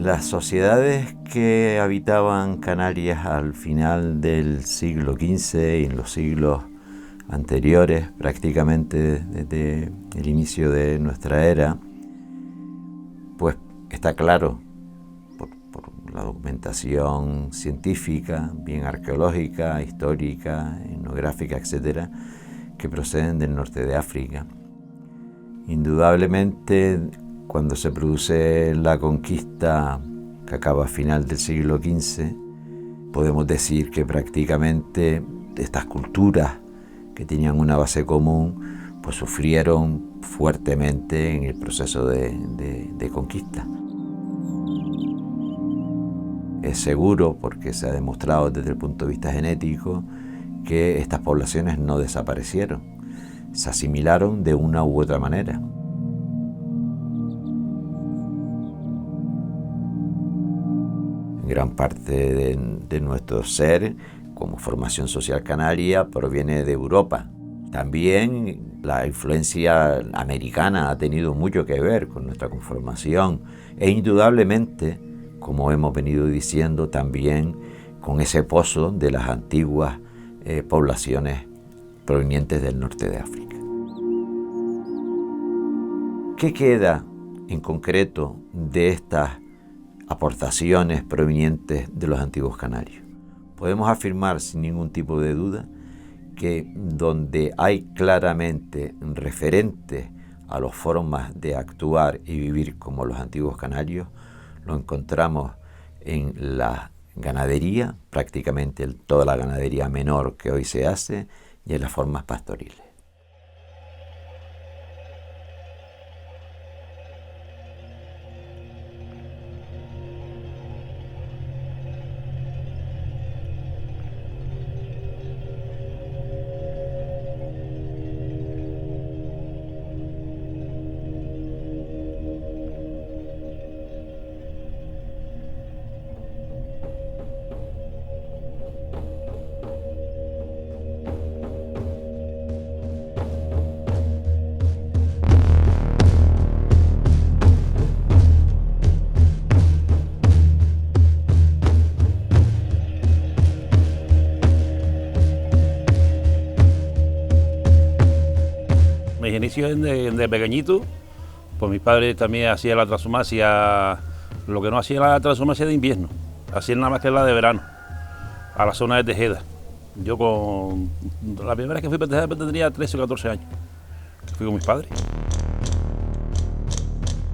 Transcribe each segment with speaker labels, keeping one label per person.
Speaker 1: Las sociedades que habitaban Canarias al final del siglo XV y en los siglos anteriores, prácticamente desde el inicio de nuestra era, pues está claro por la documentación científica, bien arqueológica, histórica, etnográfica, etcétera, que proceden del norte de África. Indudablemente, cuando se produce la conquista que acaba a final del siglo XV, podemos decir que prácticamente estas culturas que tenían una base común, pues sufrieron fuertemente en el proceso de conquista. Es seguro, porque se ha demostrado desde el punto de vista genético, que estas poblaciones no desaparecieron, se asimilaron de una u otra manera. Gran parte de nuestro ser, como formación social canaria, proviene de Europa. También la influencia americana ha tenido mucho que ver con nuestra conformación e indudablemente, como hemos venido diciendo, también con ese pozo de las antiguas poblaciones provenientes del norte de África. ¿Qué queda en concreto de estas aportaciones provenientes de los antiguos canarios? Podemos afirmar sin ningún tipo de duda que donde hay claramente referentes a las formas de actuar y vivir como los antiguos canarios, lo encontramos en la ganadería, prácticamente toda la ganadería menor que hoy se hace, y en las formas pastoriles.
Speaker 2: Mis inicios de pequeñito, pues mi padre también hacía la transhumancia, lo que no hacía la transhumancia de invierno, hacía nada más que la de verano, a la zona de Tejeda. Yo la primera vez que fui para Tejeda tenía 13 o 14 años, fui con mis padres.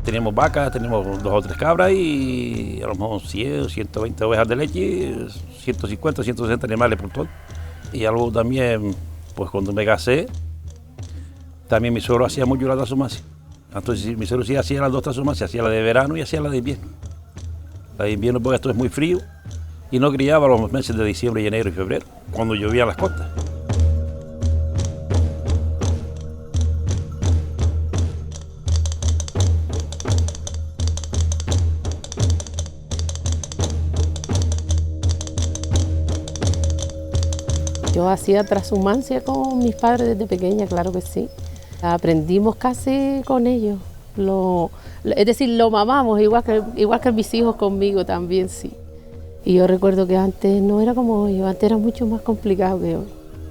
Speaker 2: Teníamos vacas, teníamos 2 o 3 cabras y a lo mejor 100, 120 ovejas de leche, 150, 160 animales por todo. Y algo también, pues cuando me casé, también mi suegro hacía mucho la transhumancia. Entonces mi suegro sí hacía las 2 transhumancias, hacía la de verano y hacía la de invierno. La de invierno porque esto es muy frío y no criaba los meses de diciembre, y enero y febrero, cuando llovía en las costas.
Speaker 3: Yo hacía transhumancia con mis padres desde pequeña, claro que sí. Aprendimos casi con ellos. Es decir, lo mamamos, igual que mis hijos conmigo también, sí. Y yo recuerdo que antes no era como hoy, antes era mucho más complicado que hoy.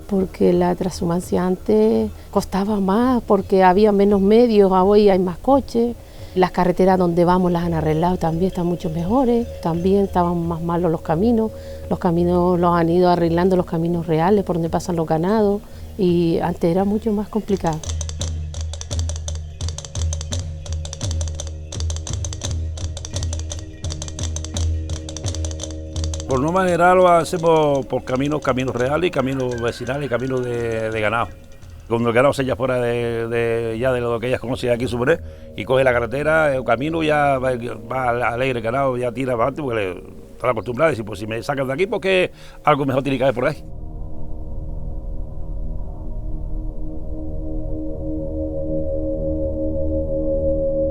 Speaker 3: Porque la transhumancia antes costaba más, porque había menos medios, hoy hay más coches. Las carreteras donde vamos las han arreglado, también están mucho mejores. También estaban más malos los caminos los han ido arreglando, los caminos reales por donde pasan los ganados. Y antes era mucho más complicado.
Speaker 2: Por norma general lo hacemos por caminos reales y caminos vecinales y caminos de ganado. Cuando el ganado se echa fuera de lo que ellas conocen aquí, suponer, y coge la carretera, el camino ya va alegre, el ganado ya tira para adelante porque está acostumbrado a decir, pues si me sacan de aquí, porque algo mejor tiene que haber por ahí.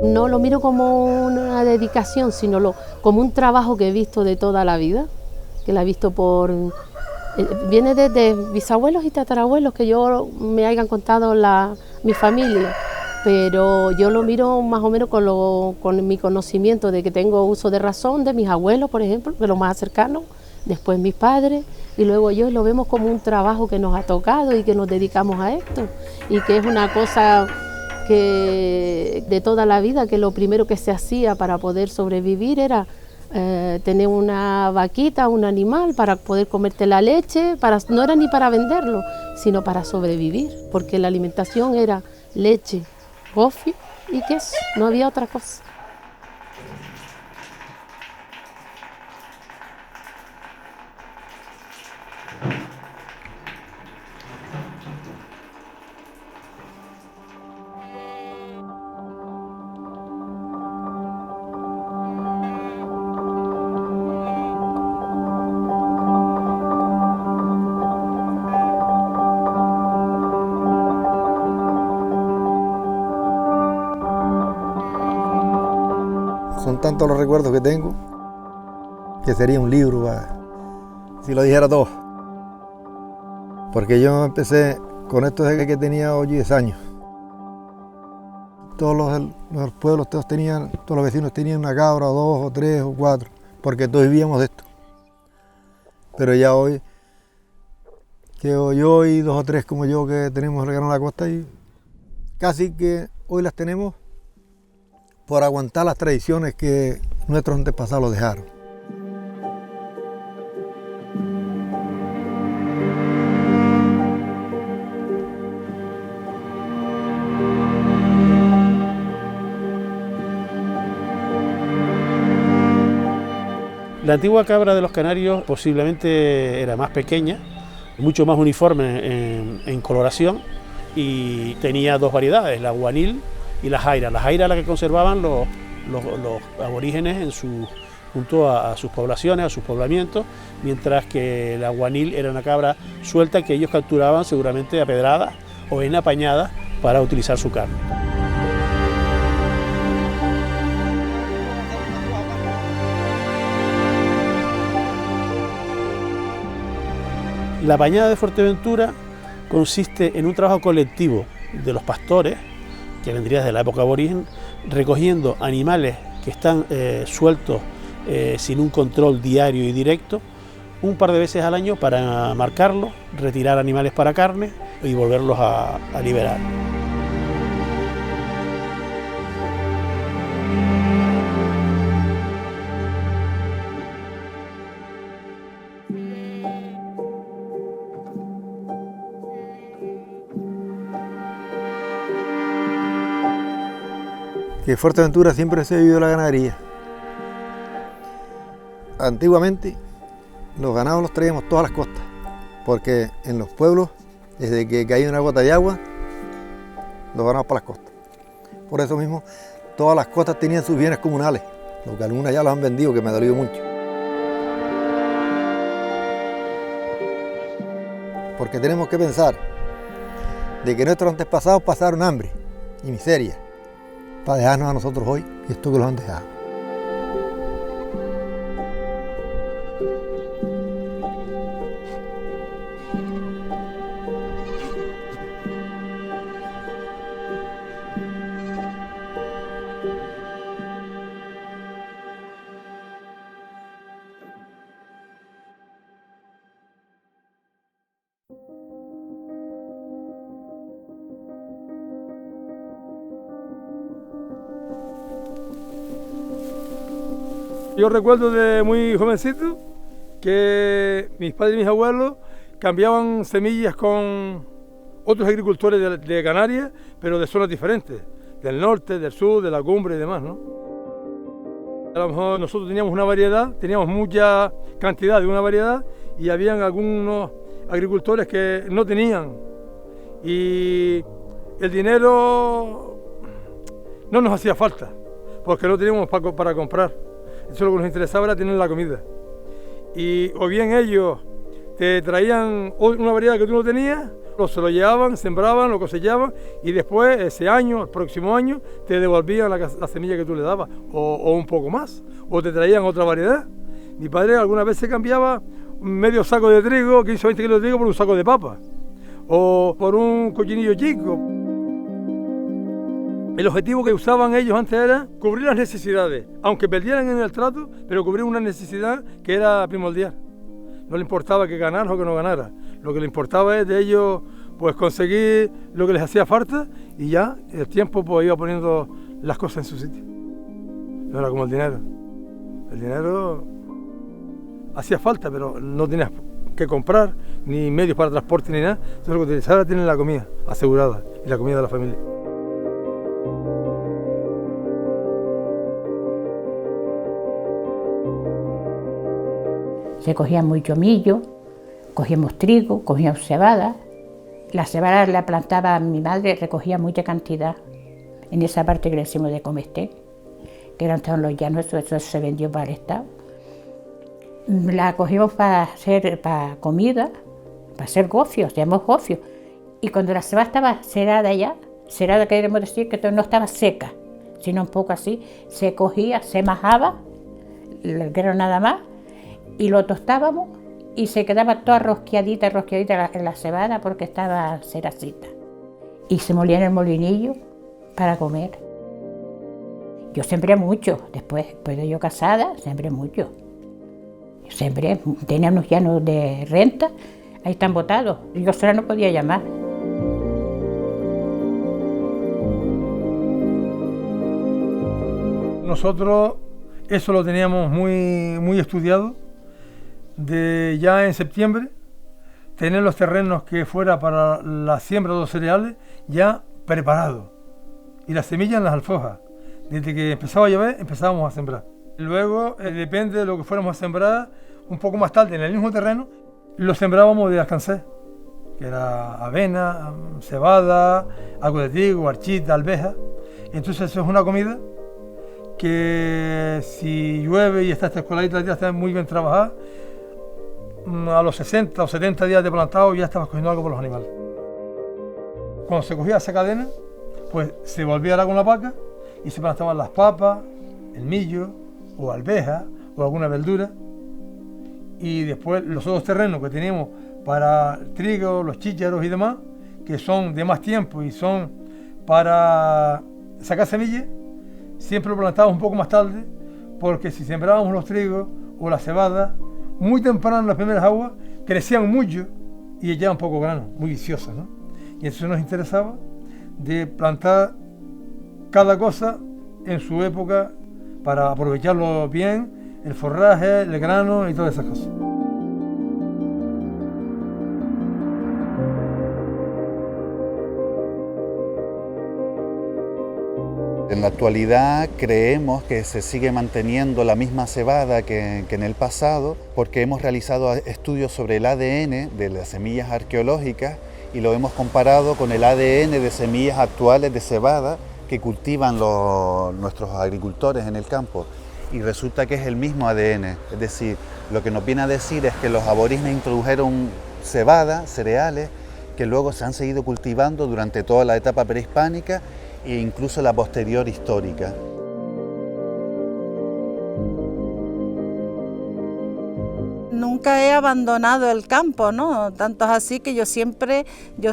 Speaker 3: No lo miro como una dedicación, sino como un trabajo que he visto de toda la vida, que la he visto viene desde bisabuelos y tatarabuelos que yo me hayan contado mi familia, pero yo lo miro más o menos con mi conocimiento de que tengo uso de razón, de mis abuelos, por ejemplo, que es lo más cercano, después mis padres, y luego yo, y lo vemos como un trabajo que nos ha tocado y que nos dedicamos a esto, y que es una cosa que de toda la vida, que lo primero que se hacía para poder sobrevivir era tener una vaquita, un animal para poder comerte la leche, no era ni para venderlo, sino para sobrevivir, porque la alimentación era leche, gofio y queso, no había otra cosa.
Speaker 4: Son tantos los recuerdos que tengo que sería un libro si lo dijera todo. Porque yo empecé con esto desde que tenía 8 y 10 años. Todos los pueblos, todos los vecinos tenían una cabra, 2 o 3 o 4, porque todos vivíamos de esto. Pero ya hoy, quedo yo y 2 o 3 como yo que tenemos regalo en la costa, y casi que hoy las tenemos por aguantar las tradiciones que nuestros antepasados dejaron.
Speaker 2: La antigua cabra de los canarios posiblemente era más pequeña, mucho más uniforme en coloración, y tenía 2 variedades, la guanil y la jaira. La jaira era la que conservaban los aborígenes junto a sus poblaciones, a sus poblamientos, mientras que la guanil era una cabra suelta que ellos capturaban seguramente a pedradas o en apañadas para utilizar su carne. La apañada de Fuerteventura consiste en un trabajo colectivo de los pastores, que vendría desde la época aborigen, recogiendo animales que están sueltos sin un control diario y directo, un par de veces al año para marcarlos, retirar animales para carne y volverlos a liberar.
Speaker 4: Que Fuerteventura siempre se ha vivido la ganadería. Antiguamente los ganados los traíamos todas las costas, porque en los pueblos, desde que caía una gota de agua, los ganados para las costas. Por eso mismo, todas las costas tenían sus bienes comunales, lo que algunas ya los han vendido, que me ha dolido mucho. Porque tenemos que pensar de que nuestros antepasados pasaron hambre y miseria para dejarnos a nosotros hoy esto que los han dejado.
Speaker 5: Yo recuerdo de muy jovencito que mis padres y mis abuelos cambiaban semillas con otros agricultores de Canarias, pero de zonas diferentes, del norte, del sur, de la cumbre y demás, ¿no? A lo mejor nosotros teníamos una variedad, teníamos mucha cantidad de una variedad, y habían algunos agricultores que no tenían, y el dinero no nos hacía falta, porque no teníamos para comprar. Eso lo que nos interesaba era tener la comida. Y o bien ellos te traían una variedad que tú no tenías, se lo llevaban, sembraban, lo cosechaban, y después ese año, el próximo año, te devolvían la semilla que tú le dabas, o un poco más, o te traían otra variedad. Mi padre alguna vez se cambiaba medio saco de trigo, 15 o 20 kilos de trigo, por un saco de papa, o por un cochinillo chico. El objetivo que usaban ellos antes era cubrir las necesidades, aunque perdieran en el trato, pero cubrir una necesidad que era primordial. No le importaba que ganara o que no ganara. Lo que le importaba es de ellos pues conseguir lo que les hacía falta y ya el tiempo pues iba poniendo las cosas en su sitio. No era como el dinero. El dinero hacía falta, pero no tenías que comprar, ni medios para transporte, ni nada. Entonces lo que utilizaba era tener la comida asegurada y la comida de la familia.
Speaker 6: Se cogía mucho millo, cogíamos trigo, cogíamos cebada. La cebada la plantaba mi madre, recogía mucha cantidad. En esa parte que le decimos de Comesté, que eran todos los llanos, eso se vendió para el Estado. La cogíamos para comida, para hacer gofios, llamamos gofios. Y cuando la cebada estaba cerada ya, cerada queremos decir que no estaba seca, sino un poco así, se cogía, se majaba, el grano nada más, y lo tostábamos y se quedaba toda rosqueadita en la cebada porque estaba ceracita. Y se molía en el molinillo para comer. Yo sembré mucho, después de yo casada, sembré mucho. Sembré, tenía unos llanos de renta, ahí están botados, yo sola no podía llamar.
Speaker 5: Nosotros eso lo teníamos muy estudiado, de ya en septiembre tener los terrenos que fuera para la siembra de los cereales ya preparados y las semillas en las alforjas. Desde que empezaba a llover empezábamos a sembrar. Luego, depende de lo que fuéramos a sembrar, un poco más tarde en el mismo terreno, lo sembrábamos de alcancé, que era avena, cebada, algo de trigo, archita, alveja. Entonces eso es una comida que si llueve y está esta escoladita, ya está muy bien trabajada, a los 60 o 70 días de plantado ya estabas cogiendo algo por los animales. Cuando se cogía esa cadena, pues se volvía a dar con la paca y se plantaban las papas, el millo o alveja o alguna verdura. Y después los otros terrenos que teníamos para trigo, los chícharos y demás, que son de más tiempo y son para sacar semillas, siempre lo plantábamos un poco más tarde, porque si sembrábamos los trigos o la cebada, muy temprano en las primeras aguas, crecían mucho y echaban poco grano, muy viciosas, ¿no? Y eso nos interesaba de plantar cada cosa en su época para aprovecharlo bien, el forraje, el grano y todas esas cosas.
Speaker 7: En la actualidad creemos que se sigue manteniendo la misma cebada que en el pasado porque hemos realizado estudios sobre el ADN de las semillas arqueológicas y lo hemos comparado con el ADN de semillas actuales de cebada que cultivan nuestros agricultores en el campo y resulta que es el mismo ADN, es decir, lo que nos viene a decir es que los aborígenes introdujeron cebada, cereales, que luego se han seguido cultivando durante toda la etapa prehispánica e incluso la posterior histórica.
Speaker 8: Nunca he abandonado el campo, ¿no? Tanto es así que yo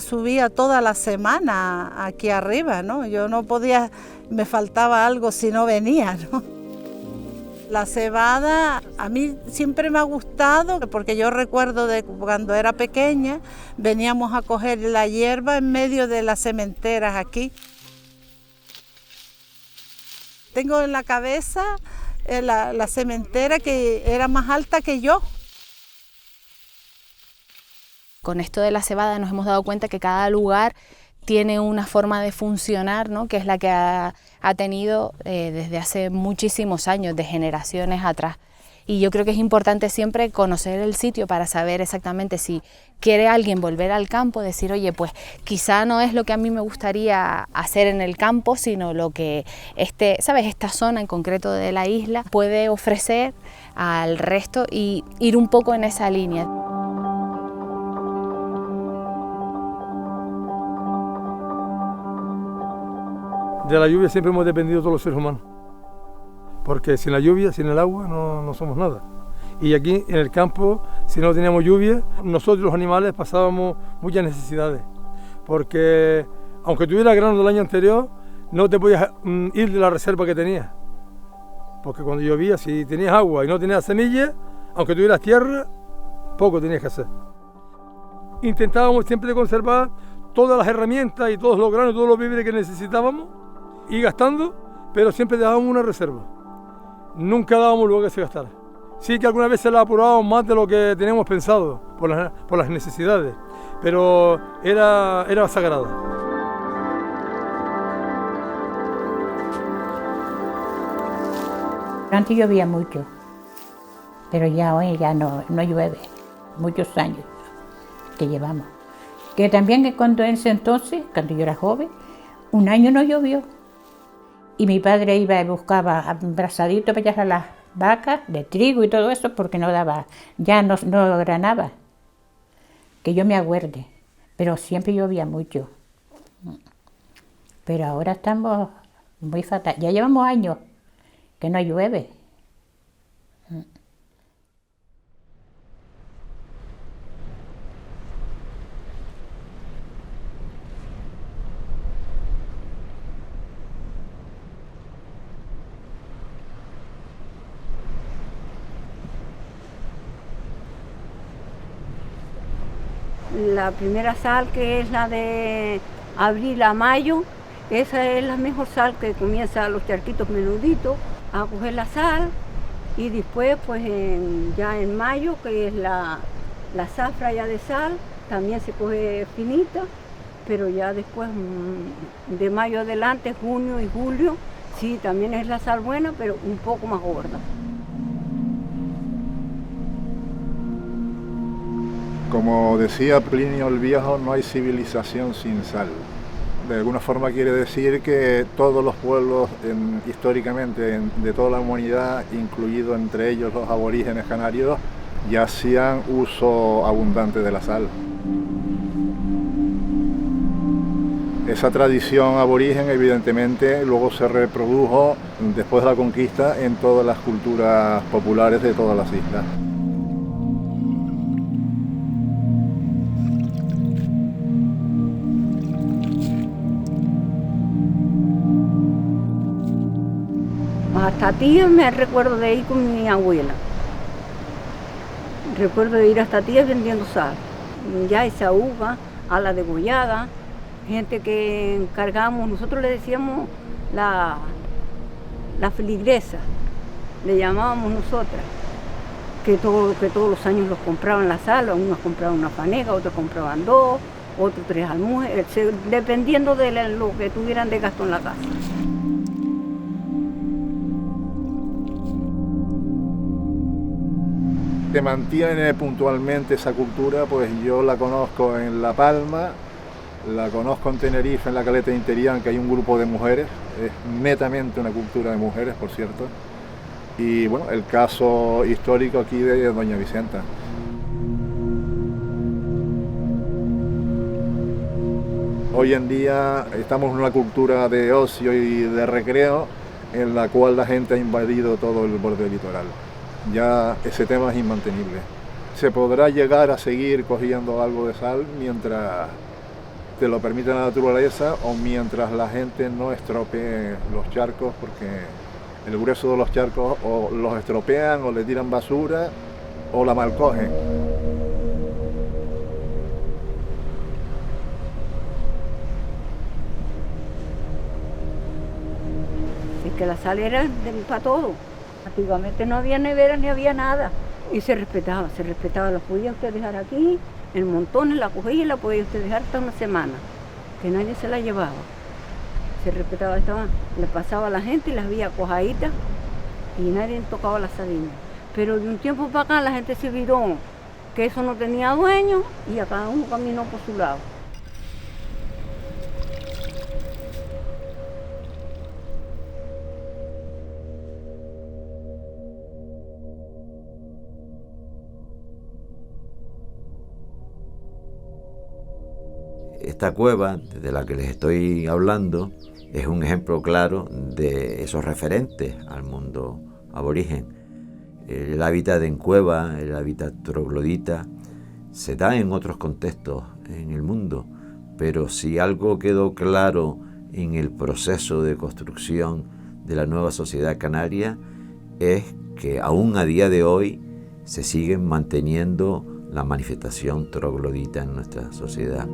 Speaker 8: subía toda la semana aquí arriba, ¿no? Yo no podía, me faltaba algo si no venía, ¿no? La cebada a mí siempre me ha gustado porque yo recuerdo de cuando era pequeña veníamos a coger la hierba en medio de las sementeras aquí. Tengo en la cabeza la sementera que era más alta que yo.
Speaker 9: Con esto de la cebada nos hemos dado cuenta que cada lugar tiene una forma de funcionar, ¿no? Que es la que ha tenido desde hace muchísimos años, de generaciones atrás. Y yo creo que es importante siempre conocer el sitio para saber exactamente si quiere alguien volver al campo, decir, oye, pues quizá no es lo que a mí me gustaría hacer en el campo, sino lo que esta zona en concreto de la isla puede ofrecer al resto y ir un poco en esa línea.
Speaker 5: De la lluvia siempre hemos dependido todos los seres humanos, porque sin la lluvia, sin el agua, no somos nada. Y aquí en el campo, si no teníamos lluvia, nosotros los animales pasábamos muchas necesidades, porque aunque tuviera grano del año anterior, no te podías ir de la reserva que tenías. Porque cuando llovía, si tenías agua y no tenías semillas, aunque tuvieras tierra, poco tenías que hacer. Intentábamos siempre conservar todas las herramientas y todos los granos, todos los víveres que necesitábamos, ir gastando, pero siempre dejábamos una reserva. Nunca dábamos luego que se gastara. Sí que algunas veces la apurábamos más de lo que teníamos pensado, por las necesidades, pero era sagrada.
Speaker 6: Antes llovía mucho, pero ya hoy ya no llueve, muchos años que llevamos. Que también que cuando en ese entonces, cuando yo era joven, un año no llovió. Y mi padre iba y buscaba abrazadito para echar a las vacas de trigo y todo eso porque no daba, ya no granaba. Que yo me acuerde, pero siempre llovía mucho. Pero ahora estamos muy fatal. Ya llevamos años que no llueve.
Speaker 10: La primera sal, que es la de abril a mayo, esa es la mejor sal, que comienza los charquitos menuditos a coger la sal, y después pues ya en mayo, que es la zafra ya de sal, también se coge finita, pero ya después de mayo adelante, junio y julio, sí, también es la sal buena, pero un poco más gorda.
Speaker 11: Como decía Plinio el Viejo, no hay civilización sin sal. De alguna forma quiere decir que todos los pueblos históricamente de toda la humanidad, incluido entre ellos los aborígenes canarios, ya hacían uso abundante de la sal. Esa tradición aborigen evidentemente luego se reprodujo después de la conquista en todas las culturas populares de todas las islas.
Speaker 10: Hasta Tías me recuerdo de ir con mi abuela. Recuerdo de ir hasta Tías vendiendo sal. Ya esa uva, a la degollada, gente que encargamos, nosotros le decíamos la feligresa, le llamábamos nosotras, que todos los años los compraban la sal, unos compraban una panega, otros compraban 2, otros 3 almujes, dependiendo de lo que tuvieran de gasto en la casa.
Speaker 11: Que mantiene puntualmente esa cultura, pues yo la conozco en La Palma, la conozco en Tenerife, en la Caleta de Interián, que hay un grupo de mujeres, es netamente una cultura de mujeres, por cierto, y bueno, el caso histórico aquí de Doña Vicenta. Hoy en día estamos en una cultura de ocio y de recreo en la cual la gente ha invadido todo el borde litoral. Ya ese tema es inmantenible. Se podrá llegar a seguir cogiendo algo de sal mientras te lo permite la naturaleza o mientras la gente no estropee los charcos, porque el grueso de los charcos o los estropean o le tiran basura o la malcogen.
Speaker 10: Es que la sal era para todo. Antiguamente no había neveras ni había nada y se respetaba, la podía usted dejar aquí, en montones la cogía y la podía usted dejar hasta una semana, que nadie se la llevaba. Se respetaba, le pasaba a la gente y las veía cojaditas y nadie tocaba la sardina. Pero de un tiempo para acá la gente se viró que eso no tenía dueño y a cada uno caminó por su lado.
Speaker 1: Esta cueva de la que les estoy hablando es un ejemplo claro de esos referentes al mundo aborigen. El hábitat en cueva, el hábitat troglodita, se da en otros contextos en el mundo, pero si algo quedó claro en el proceso de construcción de la nueva sociedad canaria es que aún a día de hoy se siguen manteniendo la manifestación troglodita en nuestra sociedad.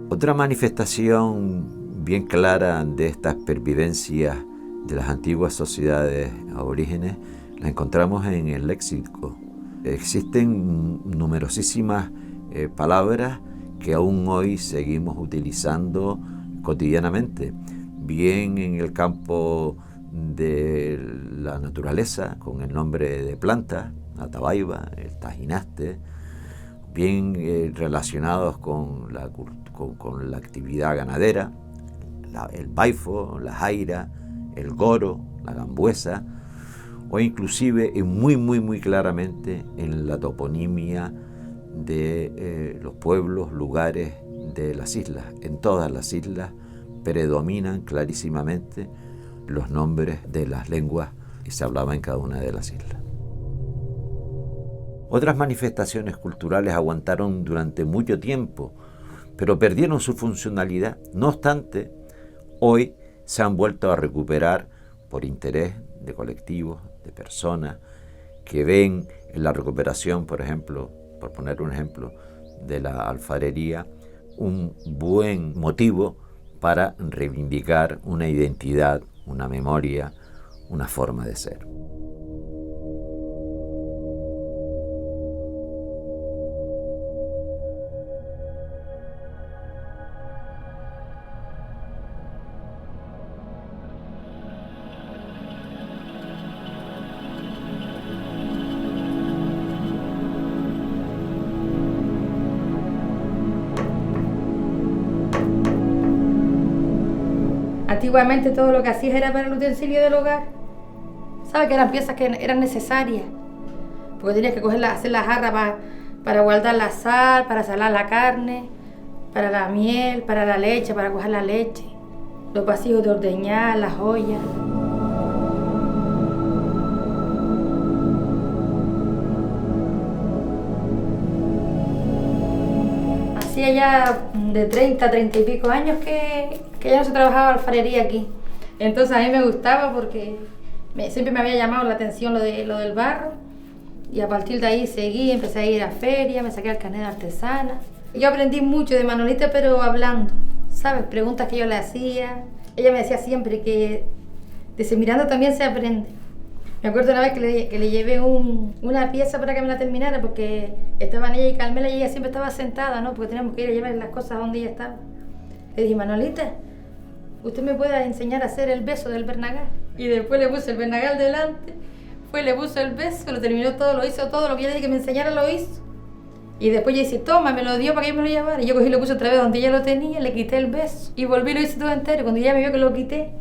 Speaker 1: Otra manifestación bien clara de estas pervivencias de las antiguas sociedades aborígenes la encontramos en el léxico. Existen numerosísimas palabras que aún hoy seguimos utilizando cotidianamente, bien en el campo de la naturaleza, con el nombre de plantas, la tabaiba, el tajinaste, bien relacionados con la actividad ganadera, el baifo, la jaira, el goro, la gambuesa, o inclusive muy claramente en la toponimia de los pueblos, lugares de las islas. En todas las islas predominan clarísimamente los nombres de las lenguas que se hablaban en cada una de las islas. Otras manifestaciones culturales aguantaron durante mucho tiempo, pero perdieron su funcionalidad. No obstante, hoy se han vuelto a recuperar por interés de colectivos, de personas que ven en la recuperación, por ejemplo, por poner un ejemplo, de la alfarería, un buen motivo para reivindicar una identidad, una memoria, una forma de ser.
Speaker 12: Antiguamente todo lo que hacías era para el utensilio del hogar. ¿Sabes? Que eran piezas que eran necesarias. Porque tenías que hacer la jarra para guardar la sal, para salar la carne, para la miel, para la leche, para coger la leche. Los vasijos de ordeñar, las ollas. Hacía ya de 30 y pico años que ya no se trabajaba alfarería aquí. Entonces a mí me gustaba porque siempre me había llamado la atención lo del barro. Y a partir de ahí seguí, empecé a ir a ferias, me saqué el carnet de artesana. Yo aprendí mucho de Manolita, pero hablando, ¿sabes? Preguntas que yo le hacía. Ella me decía siempre que desde mirando también se aprende. Me acuerdo una vez que le llevé una pieza para que me la terminara, porque estaban ella y Carmela y ella siempre estaba sentada, ¿no? Porque teníamos que ir a llevar las cosas donde ella estaba. Le dije, Manolita, ¿usted me puede enseñar a hacer el beso del bernagal? Y después le puse el bernagal delante, le puso el beso, lo terminó todo, lo hizo todo, lo que yo le dije que me enseñara lo hizo. Y después yo dije, toma, me lo dio para que yo me lo llevara. Y yo cogí y lo puse otra vez donde ella lo tenía, le quité el beso. Y volví y lo hice todo entero. Cuando ella me vio que lo quité,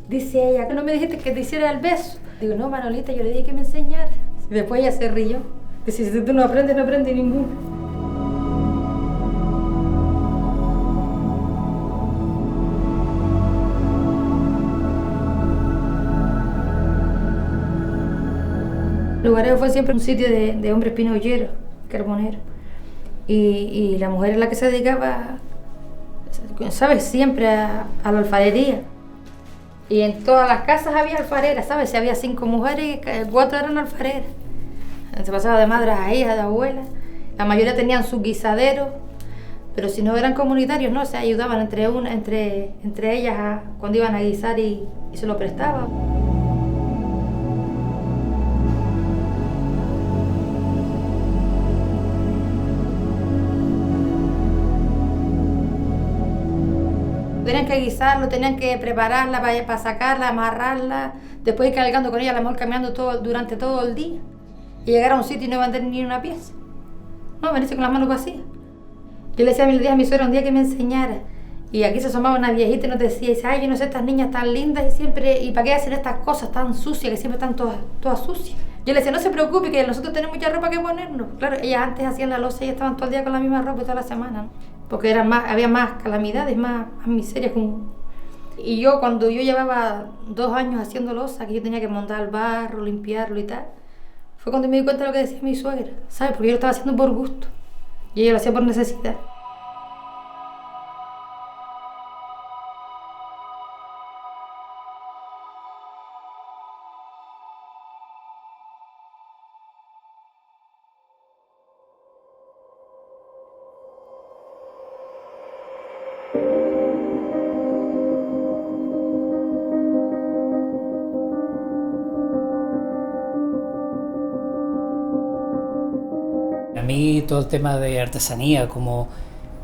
Speaker 12: dice ella, ¿no me dijiste que te hiciera el beso? Digo, no, Manolita, yo le dije que me enseñara. Y después ella se rió. Dice, si tú no aprendes, no aprendes ninguno. Lugarejo fue siempre un sitio de hombres pinolleros, carboneros. Y la mujer es la que se dedicaba, ¿sabes? Siempre a la alfarería. Y en todas las casas había alfareras, ¿sabes? Si había 5 mujeres, 4 eran alfareras. Se pasaba de madres a hijas, de abuelas. La mayoría tenían sus guisaderos, pero si no eran comunitarios, ¿no? Se ayudaban entre ellas cuando iban a guisar y se lo prestaban. Tenían que guisarlo, tenían que prepararla para sacarla, amarrarla, después ir cargando con ella, a lo mejor caminando durante todo el día. Y llegar a un sitio y no vender ni una pieza. No, venirse con las manos vacías. Yo le decía a mi suegra un día que me enseñara. Y aquí se asomaba una viejita y nos decía, dice, ay, yo no sé, estas niñas tan lindas y para qué hacen estas cosas tan sucias, que siempre están todas sucias. Yo le decía, no se preocupe, que nosotros tenemos mucha ropa que ponernos. Claro, ellas antes hacían la loza y estaban todo el día con la misma ropa y toda la semana, ¿no? Porque había más calamidades, más miserias. Y yo, cuando yo llevaba 2 años haciendo loza, que yo tenía que montar el barro, limpiarlo y tal, fue cuando me di cuenta de lo que decía mi suegra, ¿sabes? Porque yo lo estaba haciendo por gusto y ella lo hacía por necesidad.
Speaker 13: A mí todo el tema de artesanía,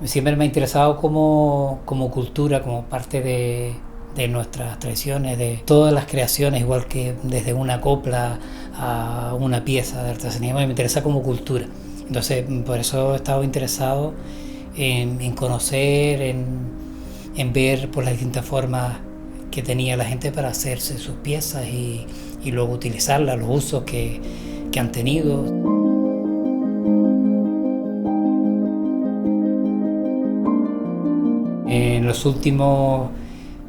Speaker 13: siempre me ha interesado como cultura, como parte de nuestras tradiciones, de todas las creaciones, igual que desde una copla a una pieza de artesanía, me interesa como cultura. Entonces, por eso he estado interesado en conocer, en ver por las distintas formas que tenía la gente para hacerse sus piezas y luego utilizarlas, los usos que han tenido. En los últimos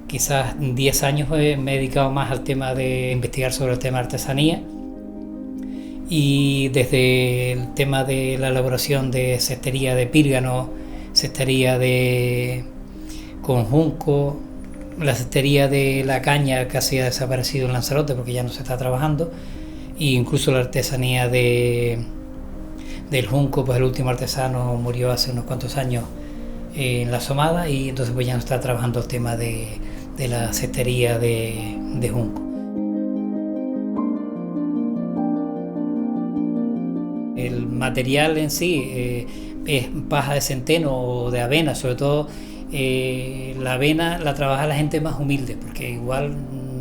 Speaker 13: quizás 10 años me he dedicado más al tema de investigar sobre el tema de artesanía, y desde el tema de la elaboración de cestería de pírgano, cestería con junco, la cestería de la caña casi ha desaparecido en Lanzarote porque ya no se está trabajando, e incluso la artesanía del junco, pues el último artesano murió hace unos cuantos años en La Somada, y entonces pues ya no está trabajando el tema de la cestería de junco. El material en sí es paja de centeno o de avena, sobre todo la avena la trabaja la gente más humilde, porque igual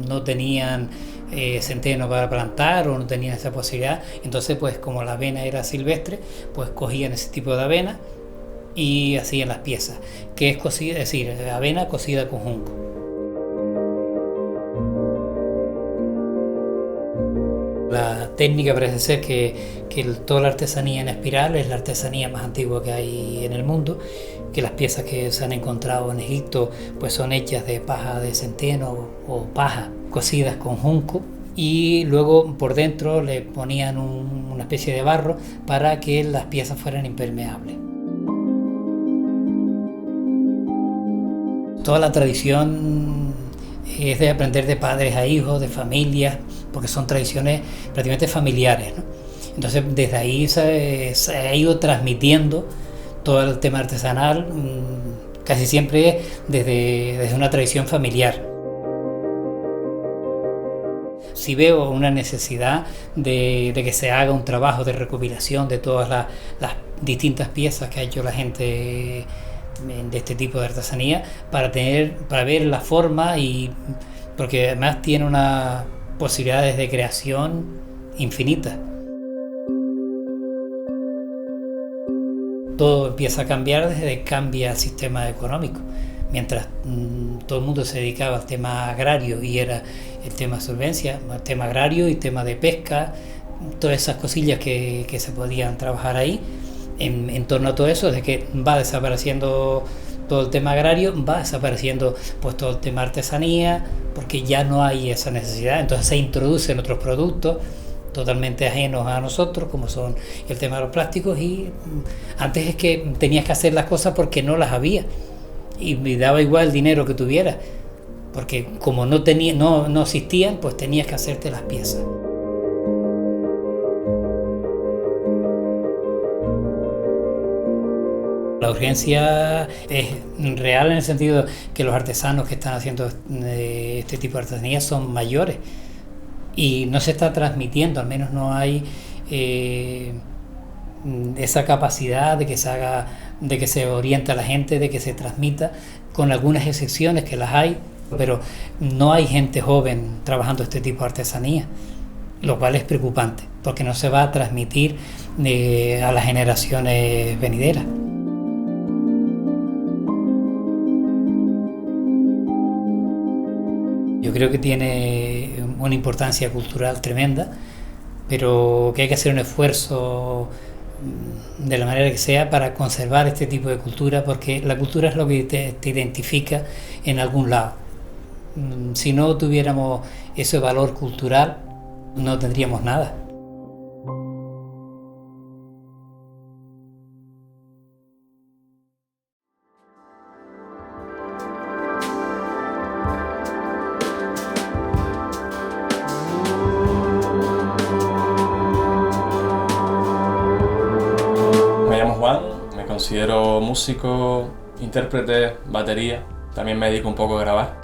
Speaker 13: no tenían centeno para plantar o no tenían esa posibilidad. Entonces, pues como la avena era silvestre, pues cogían ese tipo de avena y hacían las piezas, que es cocida, es decir, avena cocida con junco. La técnica parece ser que toda la artesanía en espiral es la artesanía más antigua que hay en el mundo, que las piezas que se han encontrado en Egipto pues son hechas de paja de centeno o paja cocidas con junco, y luego por dentro le ponían una especie de barro para que las piezas fueran impermeables. Toda la tradición es de aprender de padres a hijos, de familias, porque son tradiciones prácticamente familiares, ¿no? Entonces desde ahí se ha ido transmitiendo todo el tema artesanal, casi siempre desde una tradición familiar. Si veo una necesidad de que se haga un trabajo de recopilación de todas las distintas piezas que ha hecho la gente de este tipo de artesanía, para ver la forma, y porque además tiene unas posibilidades de creación infinitas. Todo empieza a cambiar desde que cambia el sistema económico. Mientras todo el mundo se dedicaba al tema agrario y era el tema de solvencia, el tema agrario y tema de pesca, todas esas cosillas que se podían trabajar ahí, en torno a todo eso, desde que va desapareciendo todo el tema agrario, va desapareciendo pues todo el tema artesanía, porque ya no hay esa necesidad. Entonces se introducen otros productos totalmente ajenos a nosotros, como son el tema de los plásticos, y antes es que tenías que hacer las cosas porque no las había, y me daba igual el dinero que tuvieras, porque como no existían, pues tenías que hacerte las piezas. La urgencia es real en el sentido que los artesanos que están haciendo este tipo de artesanía son mayores y no se está transmitiendo, al menos no hay esa capacidad de que se haga, de que se oriente a la gente, de que se transmita, con algunas excepciones que las hay, pero no hay gente joven trabajando este tipo de artesanía, lo cual es preocupante porque no se va a transmitir a las generaciones venideras. Yo creo que tiene una importancia cultural tremenda, pero que hay que hacer un esfuerzo de la manera que sea para conservar este tipo de cultura, porque la cultura es lo que te identifica en algún lado. Si no tuviéramos ese valor cultural, no tendríamos nada.
Speaker 14: Me considero músico, intérprete, batería, también me dedico un poco a grabar.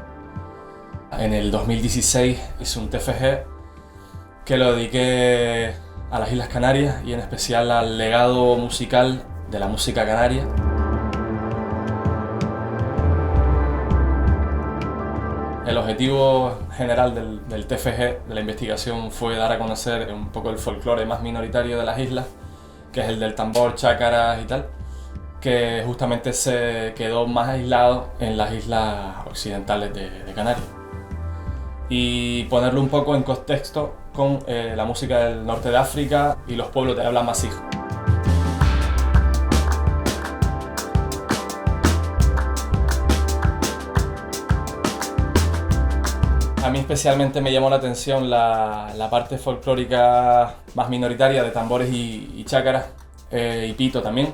Speaker 14: En el 2016 hice un TFG que lo dediqué a las Islas Canarias y en especial al legado musical de la música canaria. El objetivo general del TFG, de la investigación, fue dar a conocer un poco el folclore más minoritario de las islas, que es el del tambor, chácaras y tal, que justamente se quedó más aislado en las islas occidentales de Canarias. Y ponerlo un poco en contexto con la música del norte de África y los pueblos de habla masij. A mí especialmente me llamó la atención la parte folclórica más minoritaria de tambores y chácaras, y pito también,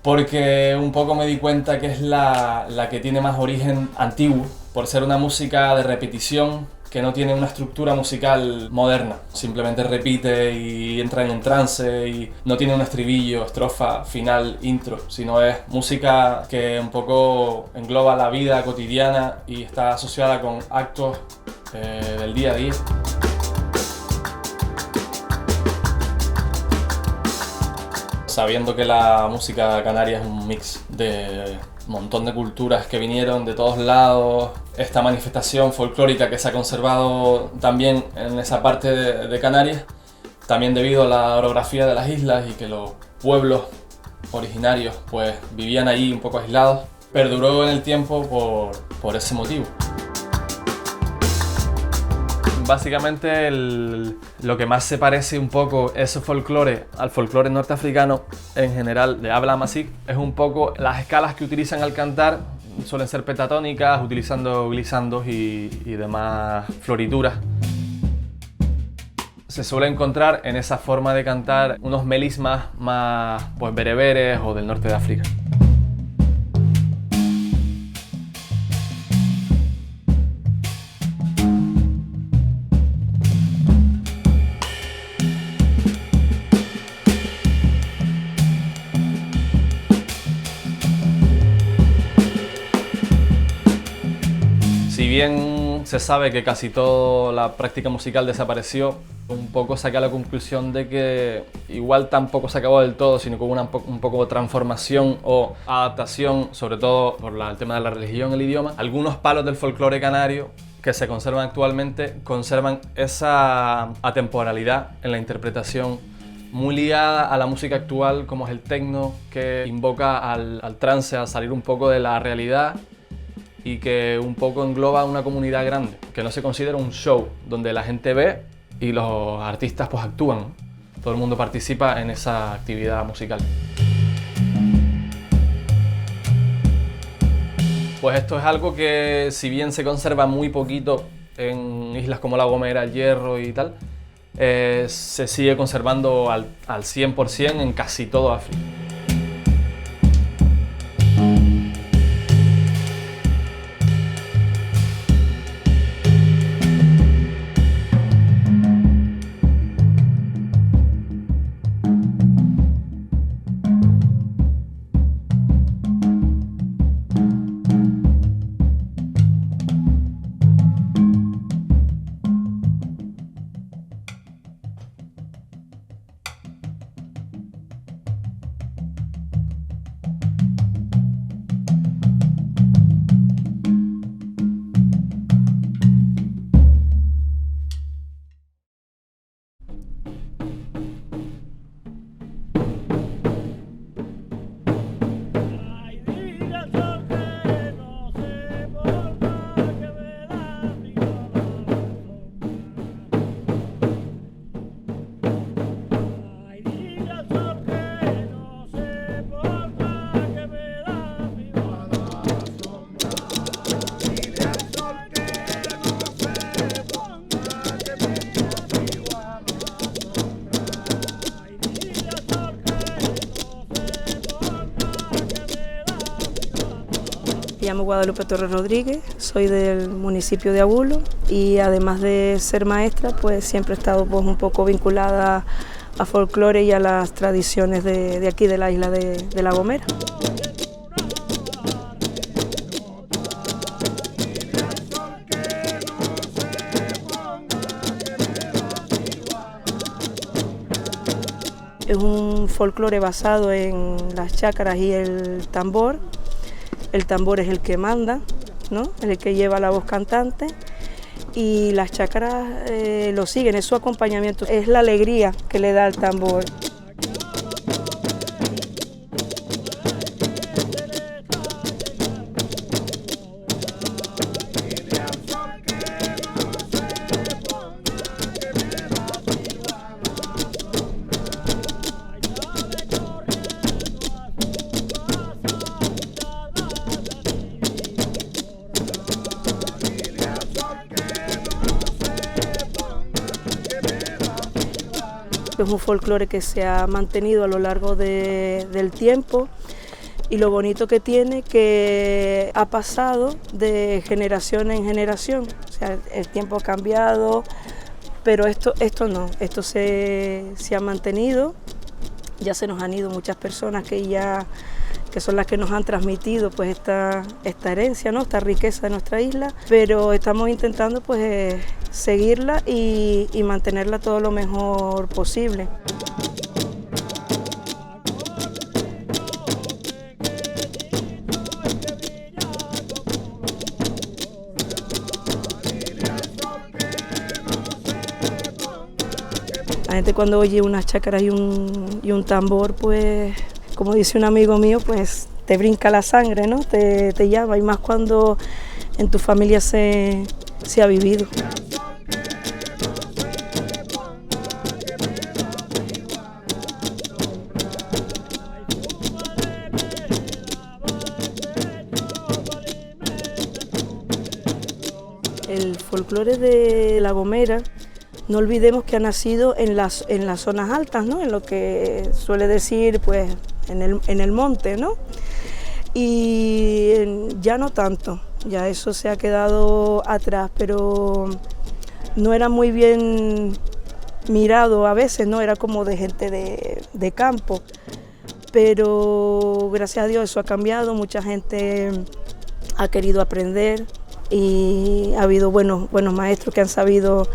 Speaker 14: porque un poco me di cuenta que es la que tiene más origen antiguo, por ser una música de repetición que no tiene una estructura musical moderna. Simplemente repite y entra en trance y no tiene un estribillo, estrofa, final, intro, sino es música que un poco engloba la vida cotidiana y está asociada con actos del día a día. Sabiendo que la música canaria es un mix de un montón de culturas que vinieron de todos lados, esta manifestación folclórica que se ha conservado también en esa parte de Canarias, también debido a la orografía de las islas y que los pueblos originarios pues vivían allí un poco aislados, perduró en el tiempo por ese motivo. Básicamente lo que más se parece un poco ese folclore al folclore norteafricano en general de habla masij es un poco las escalas que utilizan al cantar. Suelen ser pentatónicas, utilizando glissandos y demás florituras. Se suele encontrar en esa forma de cantar unos melismas más pues bereberes o del norte de África. Si bien se sabe que casi toda la práctica musical desapareció, un poco saqué la conclusión de que igual tampoco se acabó del todo, sino que hubo un poco de transformación o adaptación, sobre todo por el tema de la religión, el idioma. Algunos palos del folclore canario que se conservan actualmente conservan esa atemporalidad en la interpretación muy ligada a la música actual, como es el techno, que invoca al trance, a salir un poco de la realidad y que un poco engloba una comunidad grande, que no se considera un show donde la gente ve y los artistas pues actúan. Todo el mundo participa en esa actividad musical. Pues esto es algo que, si bien se conserva muy poquito en islas como La Gomera, El Hierro y tal, se sigue conservando al 100% en casi todo África.
Speaker 15: Me llamo Guadalupe Torres Rodríguez, soy del municipio de Abulo y además de ser maestra, pues siempre he estado pues, un poco vinculada a folclore y a las tradiciones de aquí de la isla de La Gomera. Es un folclore basado en las chácaras y el tambor. El tambor es el que manda, ¿no? Es el que lleva la voz cantante, y las chácaras lo siguen, es su acompañamiento, es la alegría que le da el tambor. Es un folclore que se ha mantenido a lo largo del tiempo, y lo bonito que tiene que ha pasado de generación en generación. O sea, el tiempo ha cambiado, pero esto no, esto se ha mantenido. Ya se nos han ido muchas personas que son las que nos han transmitido pues esta herencia, ¿no? Esta riqueza de nuestra isla, pero estamos intentando pues seguirla y mantenerla todo lo mejor posible. La gente cuando oye unas chácaras y un tambor, pues, como dice un amigo mío, pues te brinca la sangre, ¿no? Te llama, y más cuando en tu familia se ha vivido. El folclore de La Gomera, no olvidemos que ha nacido en las zonas altas, ¿no? En lo que suele decir, pues, en el monte, ¿no? Y ya no tanto, ya eso se ha quedado atrás, pero no era muy bien mirado a veces, ¿no? Era como de gente de campo, pero gracias a Dios eso ha cambiado, mucha gente ha querido aprender y ha habido buenos maestros que han sabido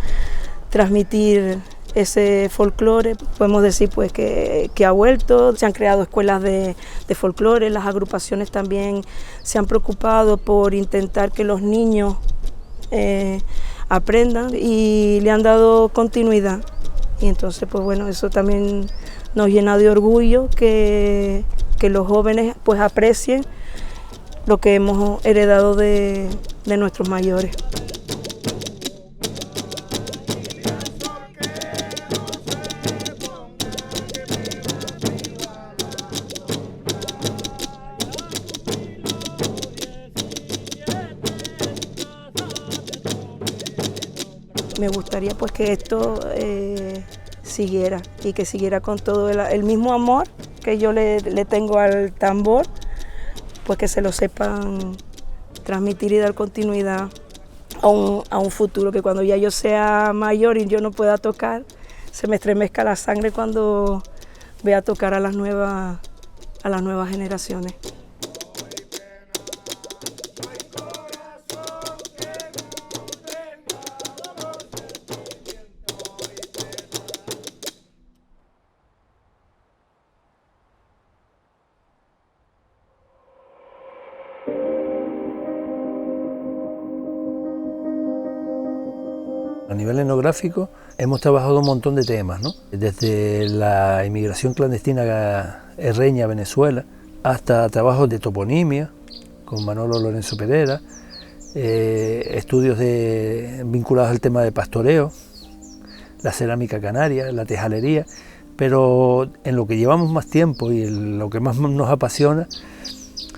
Speaker 15: transmitir ese folclore. Podemos decir pues que ha vuelto, se han creado escuelas de folclore, las agrupaciones también se han preocupado por intentar que los niños aprendan y le han dado continuidad. Y entonces pues bueno, eso también nos llena de orgullo que los jóvenes pues aprecien lo que hemos heredado de nuestros mayores. Me gustaría pues que esto siguiera y que siguiera con todo el mismo amor que yo le tengo al tambor, pues que se lo sepan transmitir y dar continuidad a un futuro, que cuando ya yo sea mayor y yo no pueda tocar, se me estremezca la sangre cuando vea tocar a las nuevas generaciones.
Speaker 16: A nivel etnográfico hemos trabajado un montón de temas, ¿no? Desde la inmigración clandestina herreña a Venezuela hasta trabajos de toponimia con Manolo Lorenzo Pereira, estudios vinculados al tema de pastoreo, la cerámica canaria, la tejalería, pero en lo que llevamos más tiempo y en lo que más nos apasiona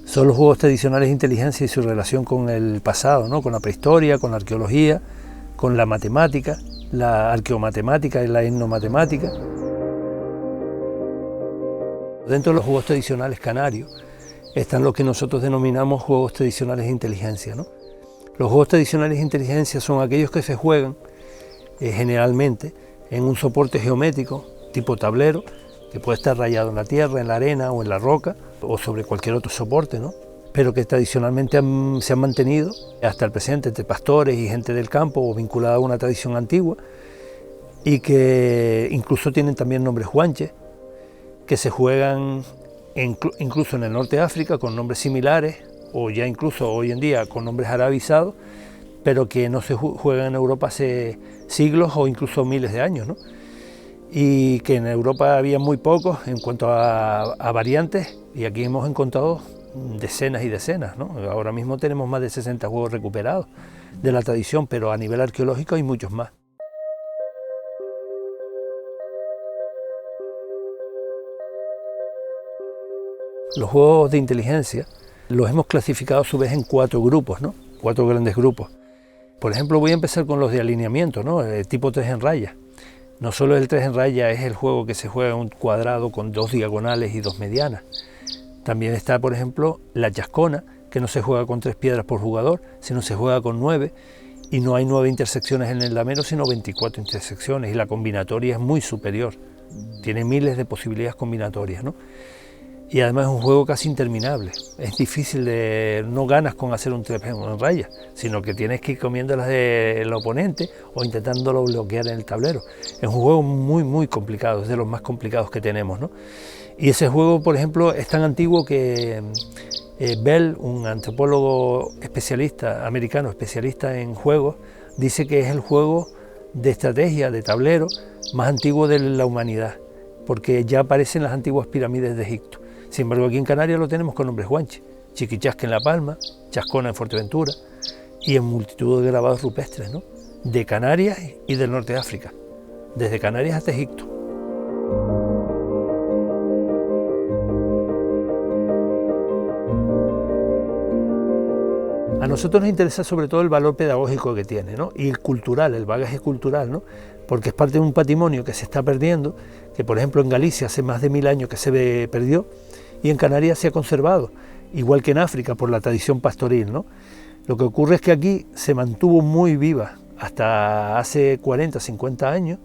Speaker 16: son los juegos tradicionales de inteligencia y su relación con el pasado, ¿no? Con la prehistoria, con la arqueología, con la matemática, la arqueomatemática y la etnomatemática. Dentro de los juegos tradicionales canarios están lo que nosotros denominamos juegos tradicionales de inteligencia, ¿no? Los juegos tradicionales de inteligencia son aquellos que se juegan generalmente en un soporte geométrico tipo tablero, que puede estar rayado en la tierra, en la arena o en la roca o sobre cualquier otro soporte, ¿no? Pero que tradicionalmente se han mantenido hasta el presente entre pastores y gente del campo o vinculada a una tradición antigua, y que incluso tienen también nombres guanches, que se juegan incluso en el norte de África con nombres similares, o ya incluso hoy en día con nombres arabizados, pero que no se juegan en Europa hace siglos o incluso miles de años, ¿no? Y que en Europa había muy pocos en cuanto a variantes, y aquí hemos encontrado decenas y decenas, ¿no? Ahora mismo tenemos más de 60 juegos recuperados de la tradición, pero a nivel arqueológico hay muchos más. Los juegos de inteligencia los hemos clasificado a su vez en 4 grupos, ¿no? 4 grandes grupos. Por ejemplo, voy a empezar con los de alineamiento, ¿no? Tipo 3 en raya. No solo el 3 en raya es el juego que se juega en un cuadrado con 2 diagonales y 2 medianas. También está, por ejemplo, la chascona, que no se juega con 3 piedras por jugador, sino se juega con 9, y no hay 9 intersecciones en el damero, sino 24 intersecciones, y la combinatoria es muy superior. Tiene miles de posibilidades combinatorias, ¿no? Y además es un juego casi interminable. Es difícil no ganas con hacer un 3 en raya, sino que tienes que ir comiéndolas del oponente o intentándolo bloquear en el tablero. Es un juego muy complicado, es de los más complicados que tenemos, ¿no? Y ese juego, por ejemplo, es tan antiguo que Bell, un antropólogo especialista, americano especialista en juegos, dice que es el juego de estrategia, de tablero, más antiguo de la humanidad, porque ya aparecen las antiguas pirámides de Egipto. Sin embargo, aquí en Canarias lo tenemos con nombres guanches: Chiquichasque en La Palma, Chascona en Fuerteventura, y en multitud de grabados rupestres, ¿no? De Canarias y del norte de África, desde Canarias hasta Egipto. A nosotros nos interesa sobre todo el valor pedagógico que tiene, ¿no? Y el cultural, el bagaje cultural, ¿no? Porque es parte de un patrimonio que se está perdiendo, que por ejemplo en Galicia hace más de 1000 años que se perdió, y en Canarias se ha conservado, igual que en África por la tradición pastoril, ¿no? Lo que ocurre es que aquí se mantuvo muy viva hasta hace 40, 50 años,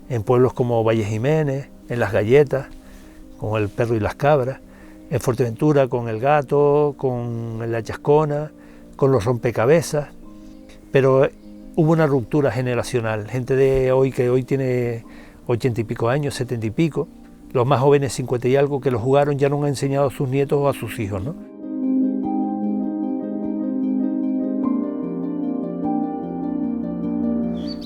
Speaker 16: en pueblos como Valle Jiménez, en Las Galletas, con el perro y las cabras, en Fuerteventura con el gato, con la chascona, con los rompecabezas, pero hubo una ruptura generacional. Gente de hoy que hoy tiene 80 y pico años, 70 y pico, los más jóvenes 50 y algo que lo jugaron ya no han enseñado a sus nietos o a sus hijos, ¿no?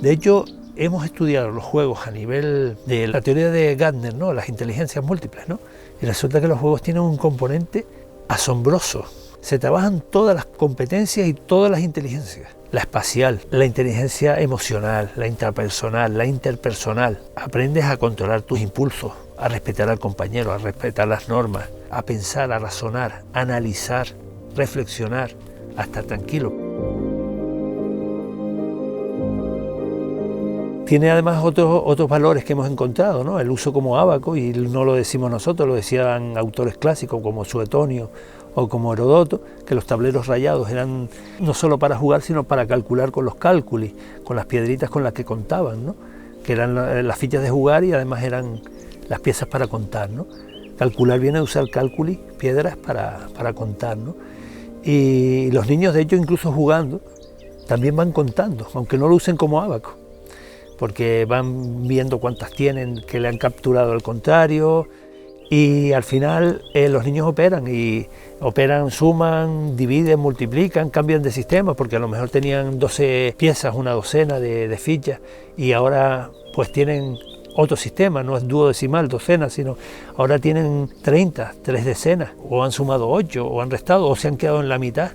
Speaker 16: De hecho, hemos estudiado los juegos a nivel de la teoría de Gardner, ¿no? Las inteligencias múltiples, ¿no? Y resulta que los juegos tienen un componente asombroso. Se trabajan todas las competencias y todas las inteligencias. La espacial, la inteligencia emocional, la intrapersonal, la interpersonal. Aprendes a controlar tus impulsos, a respetar al compañero, a respetar las normas, a pensar, a razonar, a analizar, reflexionar, a estar tranquilo. Tiene además otros valores que hemos encontrado, ¿no? El uso como ábaco, y no lo decimos nosotros, lo decían autores clásicos como Suetonio o como Herodoto, que los tableros rayados eran no solo para jugar, sino para calcular con los cálculos, con las piedritas con las que contaban, ¿no? Que eran las fichas de jugar y además eran las piezas para contar, ¿no? Calcular viene de usar cálculos, piedras para contar, ¿no? Y los niños, de hecho, incluso jugando, también van contando, aunque no lo usen como ábaco, porque van viendo cuántas tienen, que le han capturado al contrario, y al final los niños operan, suman, dividen, multiplican, cambian de sistema, porque a lo mejor tenían 12 piezas, una docena de fichas, y ahora pues tienen otro sistema, no es duodecimal, docenas, sino ahora tienen 30, 3 decenas, o han sumado 8, o han restado, o se han quedado en la mitad.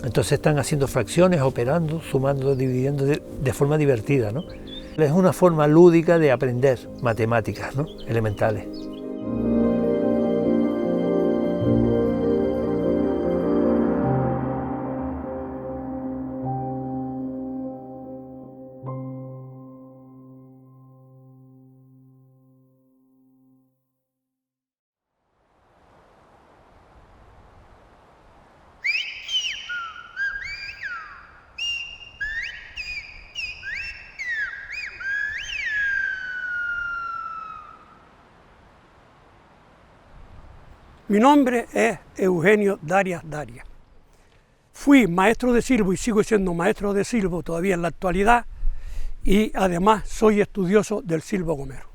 Speaker 16: Entonces están haciendo fracciones, operando, sumando, dividiendo de forma divertida, ¿no? Es una forma lúdica de aprender matemáticas, ¿no? Elementales.
Speaker 17: Mi nombre es Eugenio Darias Darias. Fui maestro de silbo y sigo siendo maestro de silbo todavía en la actualidad, y además soy estudioso del silbo gomero.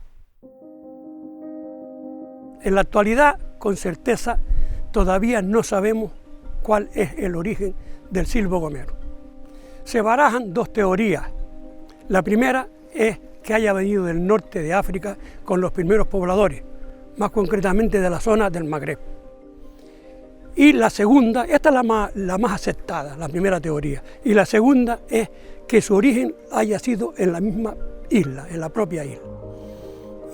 Speaker 17: En la actualidad, con certeza, todavía no sabemos cuál es el origen del silbo gomero. Se barajan dos teorías. La primera es que haya venido del norte de África con los primeros pobladores, más concretamente de la zona del Magreb. Y la segunda, esta es la más aceptada, la primera teoría, y la segunda es que su origen haya sido en la misma isla, en la propia isla.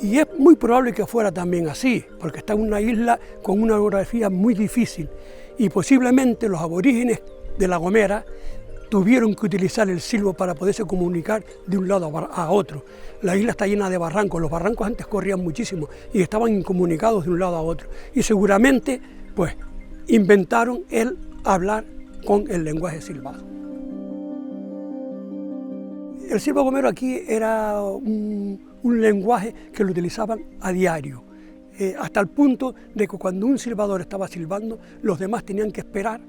Speaker 17: Y es muy probable que fuera también así, porque está en una isla con una orografía muy difícil y posiblemente los aborígenes de La Gomera tuvieron que utilizar el silbo para poderse comunicar de un lado a otro. La isla está llena de barrancos, los barrancos antes corrían muchísimo y estaban incomunicados de un lado a otro. Y seguramente, pues, inventaron el hablar con el lenguaje silbado. El silbo gomero aquí era un lenguaje que lo utilizaban a diario, hasta el punto de que cuando un silbador estaba silbando, los demás tenían que esperar,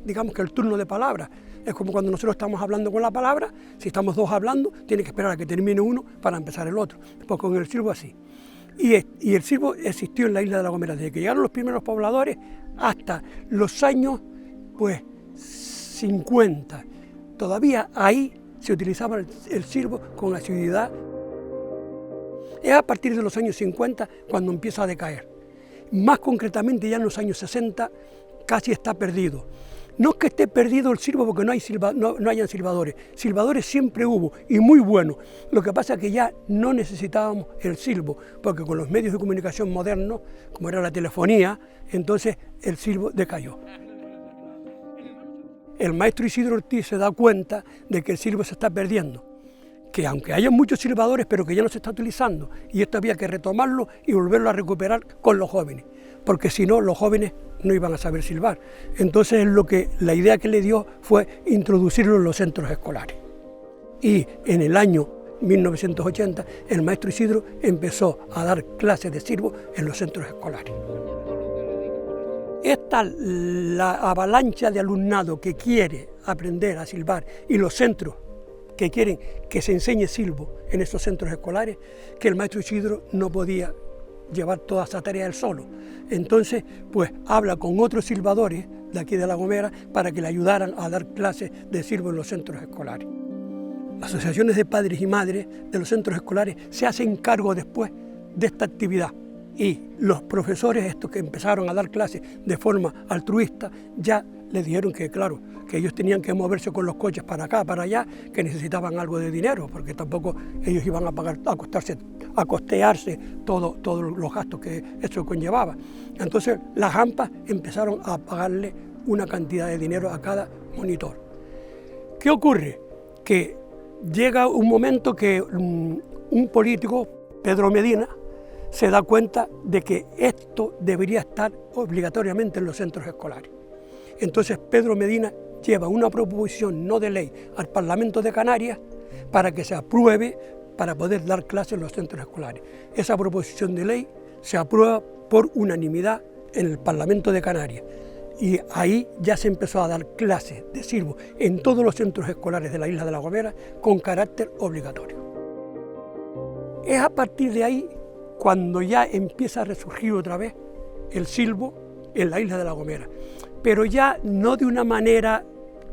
Speaker 17: digamos que el turno de palabra. Es como cuando nosotros estamos hablando con la palabra, si estamos dos hablando, tiene que esperar a que termine uno para empezar el otro. Pues con el silbo así. Y el silbo existió en la isla de La Gomera desde que llegaron los primeros pobladores hasta los años, pues, 50. Todavía ahí se utilizaba el silbo con asiduidad. Es a partir de los años 50 cuando empieza a decaer. Más concretamente ya en los años 60 casi está perdido. No es que esté perdido el silbo porque no hayan silbadores. Silbadores siempre hubo y muy buenos. Lo que pasa es que ya no necesitábamos el silbo porque con los medios de comunicación modernos, como era la telefonía, entonces el silbo decayó. El maestro Isidro Ortiz se da cuenta de que el silbo se está perdiendo, que aunque haya muchos silbadores, pero que ya no se está utilizando, y esto había que retomarlo y volverlo a recuperar con los jóvenes, porque si no, los jóvenes no iban a saber silbar. Entonces la idea que le dio fue introducirlo en los centros escolares. Y en el año 1980, el maestro Isidro empezó a dar clases de silbo en los centros escolares. Esta la avalancha de alumnado que quiere aprender a silbar y los centros que quieren que se enseñe silbo en estos centros escolares, que el maestro Isidro no podía llevar toda esa tarea él solo. Entonces, pues habla con otros silbadores de aquí de La Gomera para que le ayudaran a dar clases de silbo en los centros escolares. Las asociaciones de padres y madres de los centros escolares se hacen cargo después de esta actividad. Y los profesores estos que empezaron a dar clases de forma altruista ya les dijeron que, claro, que ellos tenían que moverse con los coches para acá, para allá, que necesitaban algo de dinero, porque tampoco ellos iban a pagar, a costearse todos los gastos que eso conllevaba. Entonces las AMPA empezaron a pagarle una cantidad de dinero a cada monitor. ¿Qué ocurre? Que llega un momento que un político, Pedro Medina, se da cuenta de que esto debería estar obligatoriamente en los centros escolares. Entonces Pedro Medina lleva una proposición no de ley al Parlamento de Canarias para que se apruebe para poder dar clases en los centros escolares. Esa proposición de ley se aprueba por unanimidad en el Parlamento de Canarias y ahí ya se empezó a dar clases de silbo en todos los centros escolares de la isla de La Gomera con carácter obligatorio. Es a partir de ahí cuando ya empieza a resurgir otra vez el silbo en la isla de La Gomera, pero ya no de una manera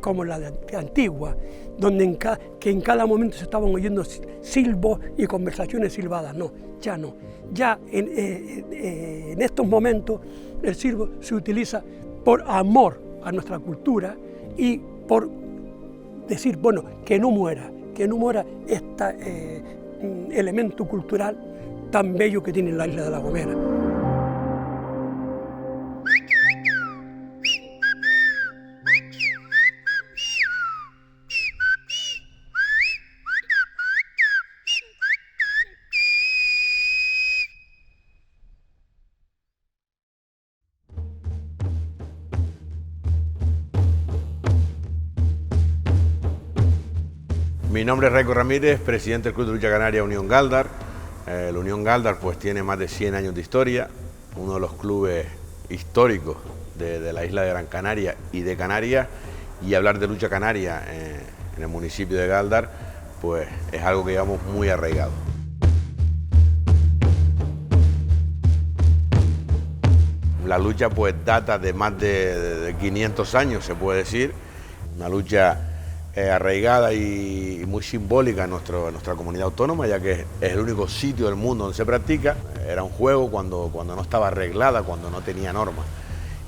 Speaker 17: como la de antigua, donde en cada momento se estaban oyendo silbos y conversaciones silbadas, no, ya no. Ya en estos momentos el silbo se utiliza por amor a nuestra cultura y por decir, bueno, que no muera este elemento cultural tan bello que tiene la isla de La Gomera.
Speaker 18: Mi nombre es Raico Ramírez, presidente del Club de Lucha Canaria Unión Galdar. La Unión Galdar pues tiene más de 100 años de historia, uno de los clubes históricos de la isla de Gran Canaria y de Canarias, y hablar de lucha canaria en el municipio de Galdar pues es algo que llevamos muy arraigado. La lucha pues data de más de 500 años, se puede decir. Una lucha arraigada y muy simbólica en nuestra comunidad autónoma, ya que es el único sitio del mundo donde se practica. Era un juego cuando no estaba arreglada, cuando no tenía normas.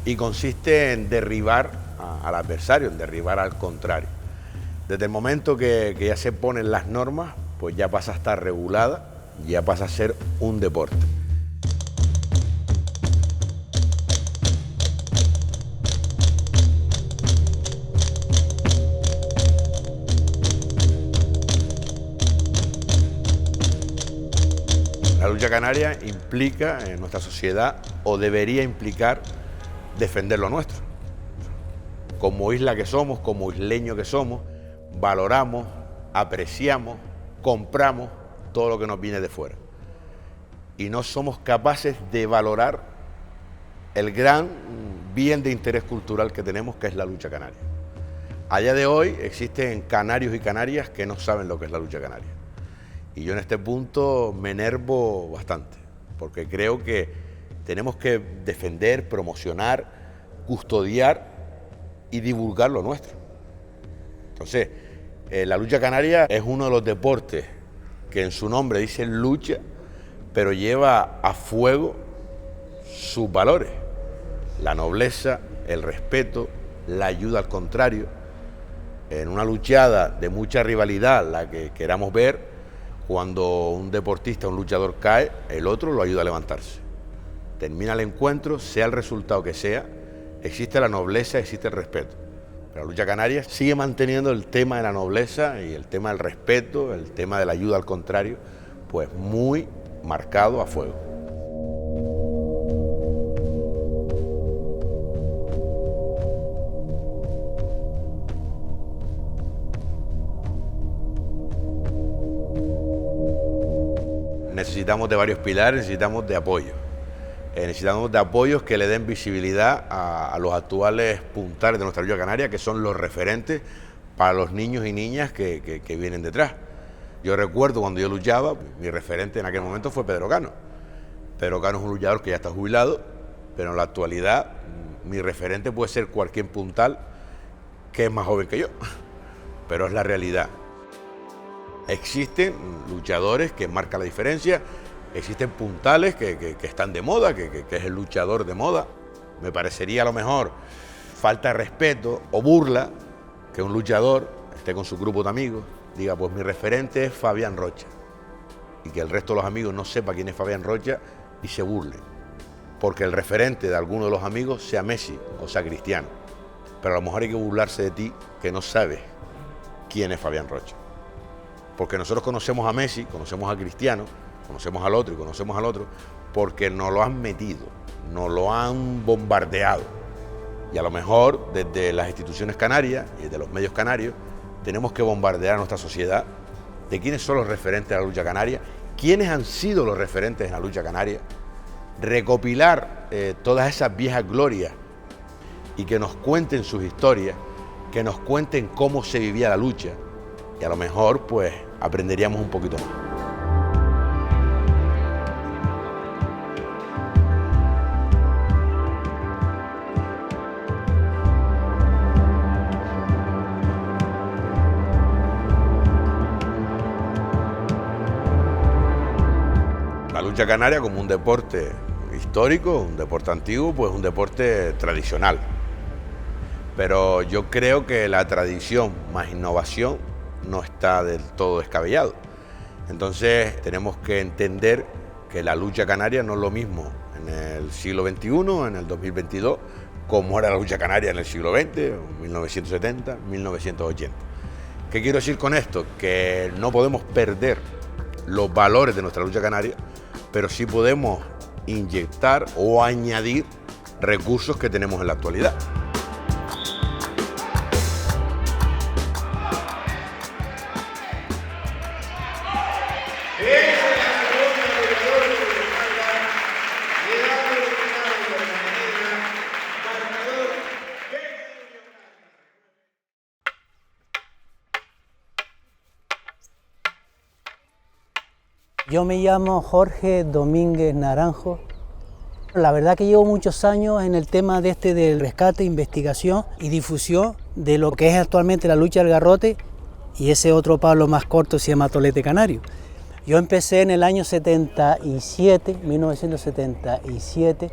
Speaker 18: Y consiste en derribar al adversario, en derribar al contrario. Desde el momento que ya se ponen las normas, pues ya pasa a estar regulada, ya pasa a ser un deporte. La lucha canaria implica en nuestra sociedad, o debería implicar, defender lo nuestro. Como isla que somos, como isleño que somos, valoramos, apreciamos, compramos todo lo que nos viene de fuera. Y no somos capaces de valorar el gran bien de interés cultural que tenemos, que es la lucha canaria. A día de hoy existen canarios y canarias que no saben lo que es la lucha canaria. Y yo en este punto me enervo bastante, porque creo que tenemos que defender, promocionar, custodiar y divulgar lo nuestro. Entonces, la lucha canaria es uno de los deportes que en su nombre dice lucha, pero lleva a fuego sus valores: la nobleza, el respeto, la ayuda al contrario. En una luchada de mucha rivalidad, la que queramos ver, cuando un deportista, un luchador cae, el otro lo ayuda a levantarse. Termina el encuentro, sea el resultado que sea, existe la nobleza, existe el respeto. Pero la lucha canaria sigue manteniendo el tema de la nobleza y el tema del respeto, el tema de la ayuda al contrario, pues muy marcado a fuego. Necesitamos de varios pilares, necesitamos de apoyo. Necesitamos de apoyos que le den visibilidad a los actuales puntales de nuestra lucha canaria, que son los referentes para los niños y niñas que vienen detrás. Yo recuerdo cuando yo luchaba, mi referente en aquel momento fue Pedro Cano. Pedro Cano es un luchador que ya está jubilado, pero en la actualidad mi referente puede ser cualquier puntal que es más joven que yo, pero es la realidad. Existen luchadores que marcan la diferencia, existen puntales que están de moda, que es el luchador de moda. Me parecería a lo mejor falta de respeto o burla que un luchador esté con su grupo de amigos, diga, pues mi referente es Fabián Rocha, y que el resto de los amigos no sepa quién es Fabián Rocha y se burle, porque el referente de alguno de los amigos sea Messi o sea Cristiano. Pero a lo mejor hay que burlarse de ti que no sabes quién es Fabián Rocha. Porque nosotros conocemos a Messi, conocemos a Cristiano, conocemos al otro y conocemos al otro, porque nos lo han metido, nos lo han bombardeado. Y a lo mejor desde las instituciones canarias y desde los medios canarios tenemos que bombardear a nuestra sociedad de quiénes son los referentes de la lucha canaria, quiénes han sido los referentes en la lucha canaria, recopilar todas esas viejas glorias y que nos cuenten sus historias, que nos cuenten cómo se vivía la lucha, y a lo mejor pues aprenderíamos un poquito más. La lucha canaria como un deporte histórico, un deporte antiguo, pues un deporte tradicional. Pero yo creo que la tradición más innovación no está del todo descabellado. Entonces tenemos que entender que la lucha canaria no es lo mismo en el siglo XXI, en el 2022, como era la lucha canaria en el siglo XX, 1970, 1980. ¿Qué quiero decir con esto? Que no podemos perder los valores de nuestra lucha canaria, pero sí podemos inyectar o añadir recursos que tenemos en la actualidad.
Speaker 19: Yo me llamo Jorge Domínguez Naranjo La verdad que llevo muchos años en el tema del rescate, investigación y difusión de lo que es actualmente la lucha del garrote, y ese otro palo más corto se llama tolete canario. Yo empecé en el año 1977,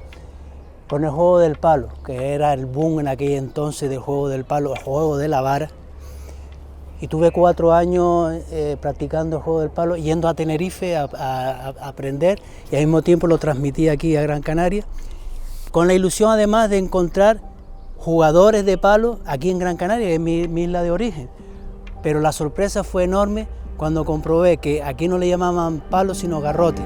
Speaker 19: con el juego del palo, que era el boom en aquel entonces del juego del palo, el juego de la vara. Y tuve 4 años practicando el juego del palo, yendo a Tenerife a aprender, y al mismo tiempo lo transmití aquí a Gran Canaria, con la ilusión además de encontrar jugadores de palo aquí en Gran Canaria, que es mi isla de origen. Pero la sorpresa fue enorme cuando comprobé que aquí no le llamaban palo sino garrote.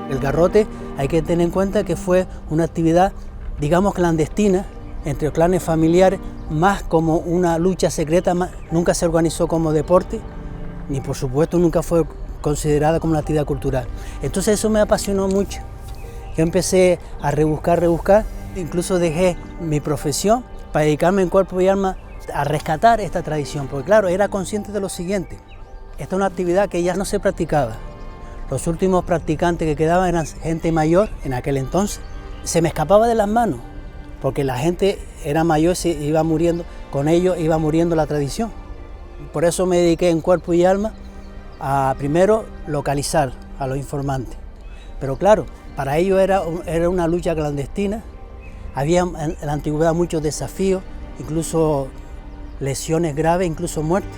Speaker 19: El garrote hay que tener en cuenta que fue una actividad, digamos, clandestina, entre clanes familiares, más como una lucha secreta, nunca se organizó como deporte, ni por supuesto nunca fue considerada como una actividad cultural. Entonces eso me apasionó mucho. Yo empecé a rebuscar, incluso dejé mi profesión para dedicarme en cuerpo y alma a rescatar esta tradición, porque claro, era consciente de lo siguiente: esta es una actividad que ya no se practicaba. Los últimos practicantes que quedaban eran gente mayor en aquel entonces. Se me escapaba de las manos, porque la gente era mayor, se iba muriendo, con ellos iba muriendo la tradición. Por eso me dediqué en cuerpo y alma a primero localizar a los informantes. Pero claro, para ello era una lucha clandestina, había en la antigüedad muchos desafíos, incluso lesiones graves, incluso muertes.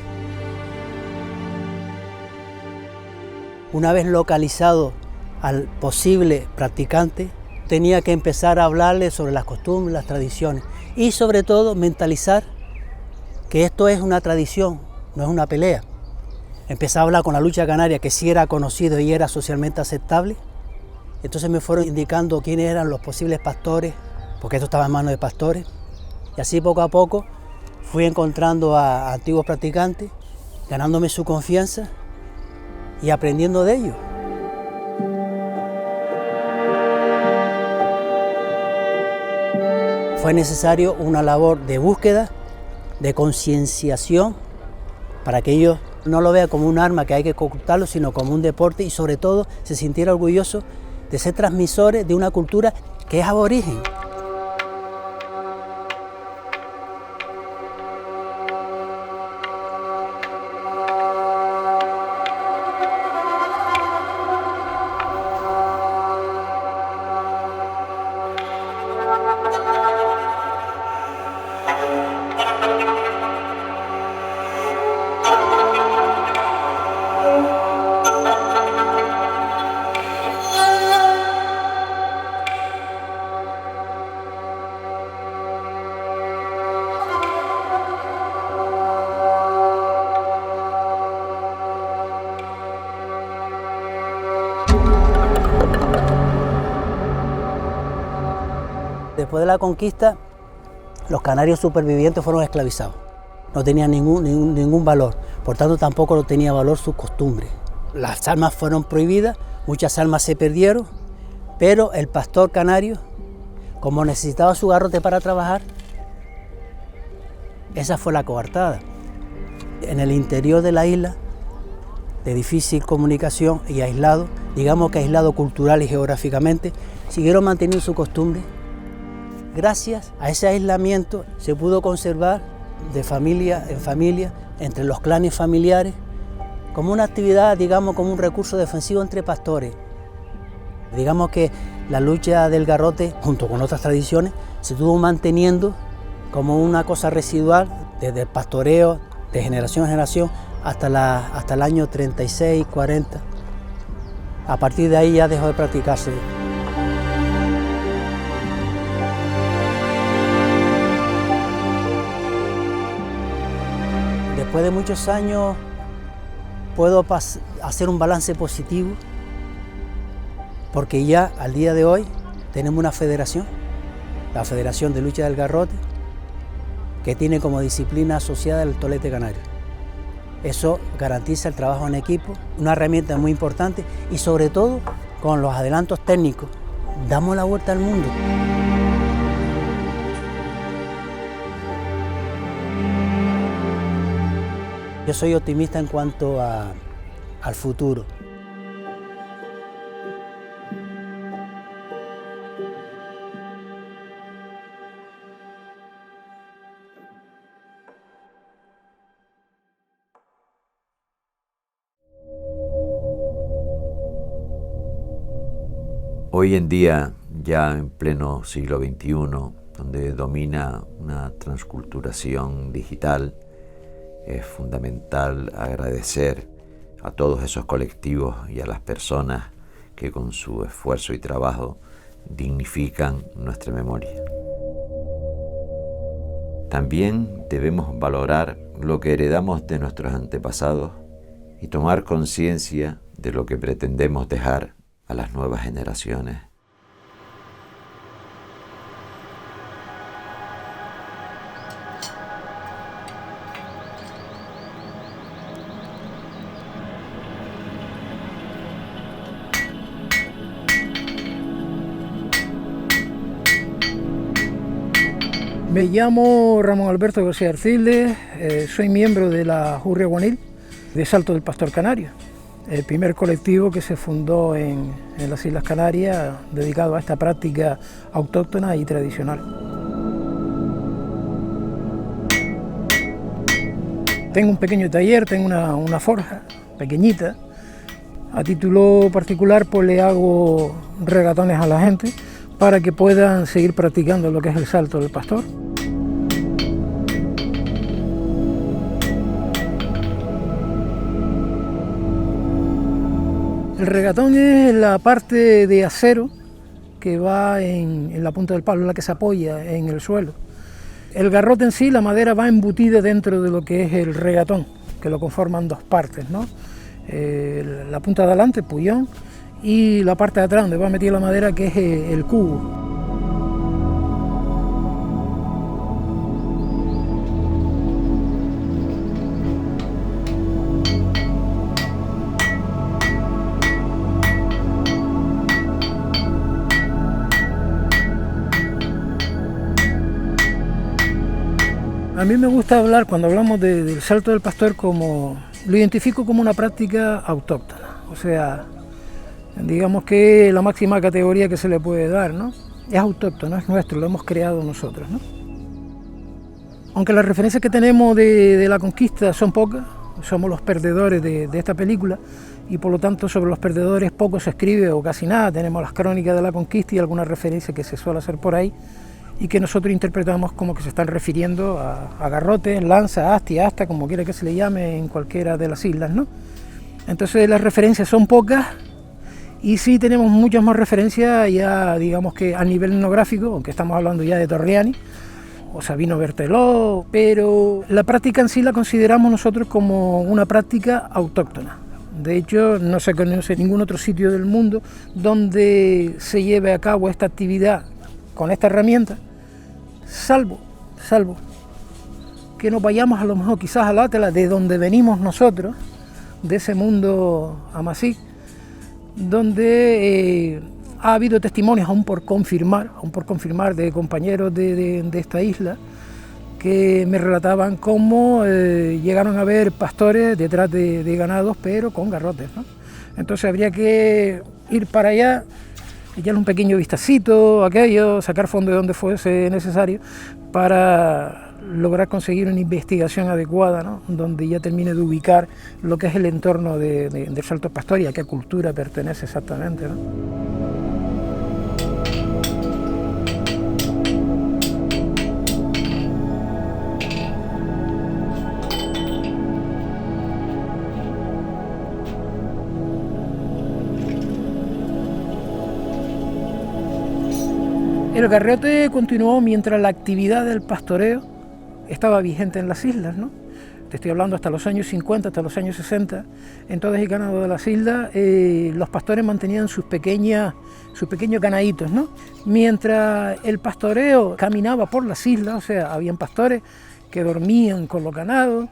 Speaker 19: Una vez localizado al posible practicante, tenía que empezar a hablarle sobre las costumbres, las tradiciones y sobre todo mentalizar que esto es una tradición, no es una pelea. Empecé a hablar con la lucha canaria, que sí era conocido y era socialmente aceptable. Entonces me fueron indicando quiénes eran los posibles pastores, porque esto estaba en manos de pastores. Y así poco a poco fui encontrando a antiguos practicantes, ganándome su confianza y aprendiendo de ellos. Fue necesario una labor de búsqueda, de concienciación, para que ellos no lo vean como un arma que hay que ocultarlo, sino como un deporte, y sobre todo se sintiera orgulloso de ser transmisores de una cultura que es aborigen. Después de la conquista, los canarios supervivientes fueron esclavizados. No tenían ningún valor, por tanto tampoco no tenía valor sus costumbres. Las armas fueron prohibidas, muchas armas se perdieron, pero el pastor canario, como necesitaba su garrote para trabajar, esa fue la coartada. En el interior de la isla, de difícil comunicación y aislado, digamos que aislado cultural y geográficamente, siguieron manteniendo su costumbre. Gracias a ese aislamiento se pudo conservar de familia en familia, entre los clanes familiares, como una actividad, digamos, como un recurso defensivo entre pastores. Digamos que la lucha del garrote, junto con otras tradiciones, se estuvo manteniendo como una cosa residual desde el pastoreo de generación en generación hasta el año 36, 40. A partir de ahí ya dejó de practicarse. Después de muchos años puedo hacer un balance positivo, porque ya al día de hoy tenemos una federación, la Federación de Lucha del Garrote, que tiene como disciplina asociada el tolete canario. Eso garantiza el trabajo en equipo, una herramienta muy importante, y sobre todo con los adelantos técnicos damos la vuelta al mundo. Yo soy optimista en cuanto al futuro.
Speaker 1: Hoy en día, ya en pleno siglo XXI, donde domina una transculturación digital, es fundamental agradecer a todos esos colectivos y a las personas que con su esfuerzo y trabajo dignifican nuestra memoria. También debemos valorar lo que heredamos de nuestros antepasados y tomar conciencia de lo que pretendemos dejar a las nuevas generaciones.
Speaker 20: Me llamo Ramón Alberto García Arciles, soy miembro de la Jurria Guanil de Salto del Pastor Canario, el primer colectivo que se fundó en las Islas Canarias dedicado a esta práctica autóctona y tradicional. Tengo un pequeño taller, tengo una forja pequeñita. A título particular pues le hago regatones a la gente para que puedan seguir practicando lo que es el salto del pastor. El regatón es la parte de acero que va en la punta del palo, la que se apoya en el suelo. El garrote en sí, la madera va embutida dentro de lo que es el regatón, que lo conforman dos partes, ¿no? La punta de adelante, pullón, y la parte de atrás donde va metida la madera, que es el cubo. A mí me gusta hablar, cuando hablamos del salto del pastor, lo identifico como una práctica autóctona. O sea, digamos que la máxima categoría que se le puede dar, ¿no? Es autóctono, es nuestro, lo hemos creado nosotros, ¿no? Aunque las referencias que tenemos de la conquista son pocas, somos los perdedores de esta película, y por lo tanto sobre los perdedores poco se escribe o casi nada. Tenemos las crónicas de la conquista y algunas referencias que se suele hacer por ahí, y que nosotros interpretamos como que se están refiriendo a garrotes, lanza, hastia, asta, como quiera que se le llame en cualquiera de las islas, ¿no? Entonces las referencias son pocas, y sí tenemos muchas más referencias ya, digamos que a nivel etnográfico, aunque estamos hablando ya de Torriani o Sabino Berteló, pero la práctica en sí la consideramos nosotros como una práctica autóctona. De hecho, no se conoce ningún otro sitio del mundo donde se lleve a cabo esta actividad con esta herramienta, salvo que nos vayamos a lo mejor quizás al Atlas, de donde venimos nosotros, de ese mundo amazigh, donde ha habido testimonios aún por confirmar de compañeros de esta isla, que me relataban cómo llegaron a ver pastores detrás de ganados, pero con garrotes, ¿no? Entonces habría que ir para allá, echarle un pequeño vistacito, aquello, sacar fondo de donde fuese necesario, para lograr conseguir una investigación adecuada, ¿no? Donde ya termine de ubicar lo que es el entorno del salto pastor y a qué cultura pertenece exactamente, ¿no? El garrote continuó mientras la actividad del pastoreo estaba vigente en las islas, ¿no? Te estoy hablando hasta los años 50, hasta los años 60, en todo el ganado de las islas, los pastores mantenían sus pequeños ganaditos, ¿no? Mientras el pastoreo caminaba por las islas, o sea, habían pastores que dormían con los ganados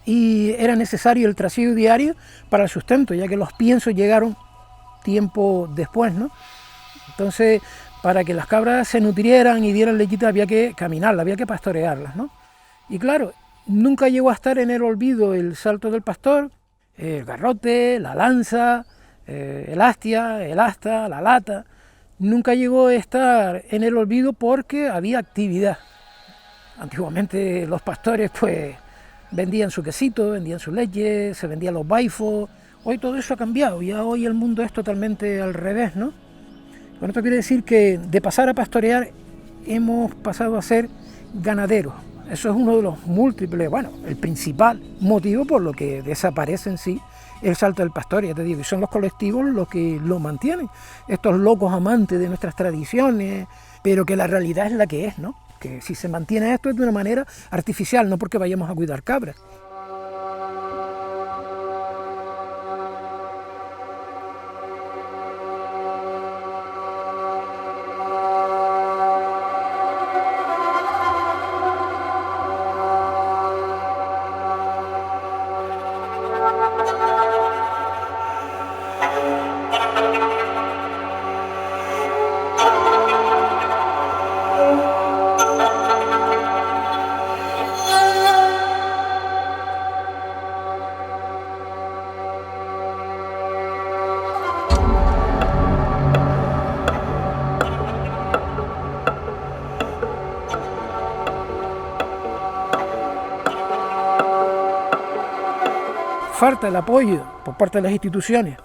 Speaker 20: y era necesario el trasiego diario para el sustento, ya que los piensos llegaron tiempo después, ¿no? Entonces, para que las cabras se nutrieran y dieran lechita había que caminarlas, había que pastorearlas, ¿no? Y claro, nunca llegó a estar en el olvido el salto del pastor, el garrote, la lanza, el hastia, el asta, la lata. Nunca llegó a estar en el olvido porque había actividad. Antiguamente los pastores pues vendían su quesito, vendían su leche, se vendían los baifos. Hoy todo eso ha cambiado, ya hoy el mundo es totalmente al revés, ¿no? Con esto quiere decir que de pasar a pastorear hemos pasado a ser ganaderos. Eso es uno de los múltiples, bueno, el principal motivo por lo que desaparece en sí el Salto del Pastor, ya te digo, y son los colectivos los que lo mantienen, estos locos amantes de nuestras tradiciones, pero que la realidad es la que es, ¿no? Que si se mantiene esto es de una manera artificial, no porque vayamos a cuidar cabras. Falta el apoyo por parte de las instituciones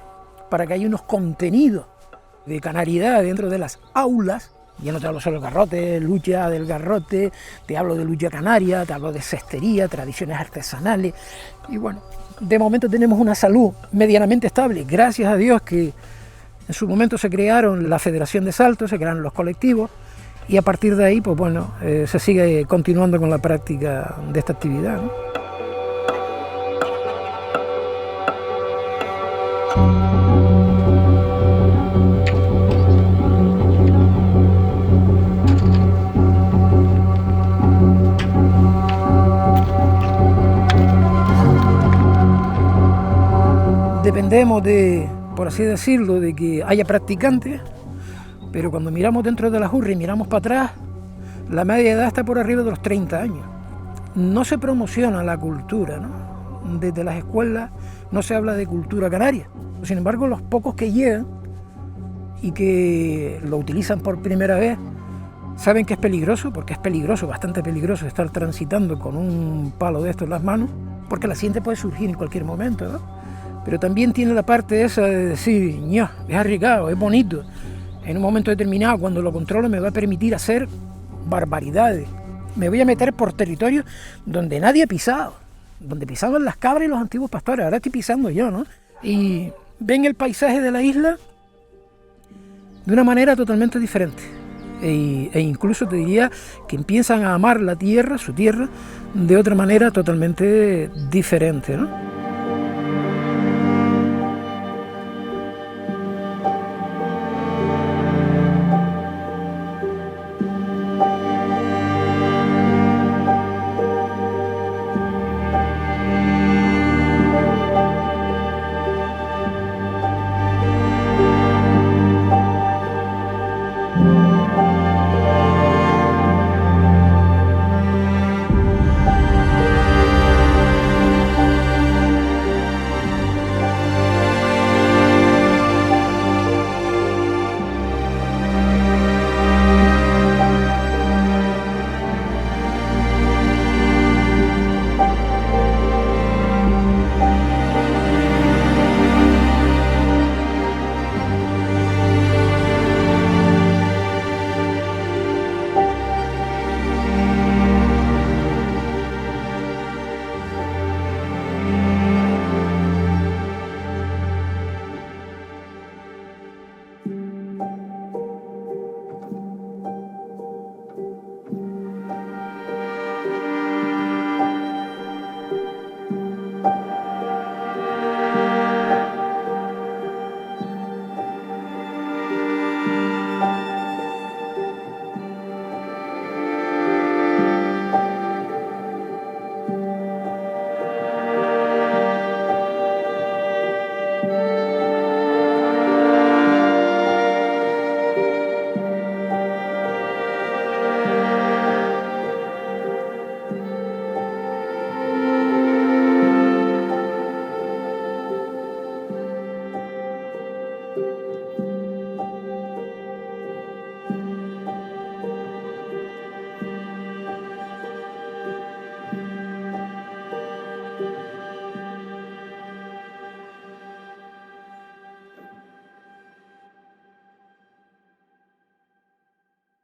Speaker 20: para que haya unos contenidos de canariedad dentro de las aulas. Ya no te hablo solo del garrote, lucha del garrote, te hablo de lucha canaria, te hablo de cestería, tradiciones artesanales. Y bueno, de momento tenemos una salud medianamente estable, gracias a Dios que en su momento se crearon la Federación de Salto, se crearon los colectivos y a partir de ahí, pues bueno, se sigue continuando con la práctica de esta actividad, ¿no? Dependemos de, por así decirlo, de que haya practicantes, pero cuando miramos dentro de la Jurria y miramos para atrás, la media de edad está por arriba de los 30 años. No se promociona la cultura, ¿no? Desde las escuelas no se habla de cultura canaria. Sin embargo, los pocos que llegan y que lo utilizan por primera vez saben que es peligroso, porque es peligroso, bastante peligroso estar transitando con un palo de estos en las manos, porque el accidente puede surgir en cualquier momento, ¿no? Pero también tiene la parte esa de decir, ño, es arriesgado, es bonito. En un momento determinado, cuando lo controlo, me va a permitir hacer barbaridades. Me voy a meter por territorios donde nadie ha pisado, donde pisaban las cabras y los antiguos pastores. Ahora estoy pisando yo, ¿no? Y ven el paisaje de la isla de una manera totalmente diferente. E incluso te diría que empiezan a amar la tierra, su tierra, de otra manera totalmente diferente, ¿no?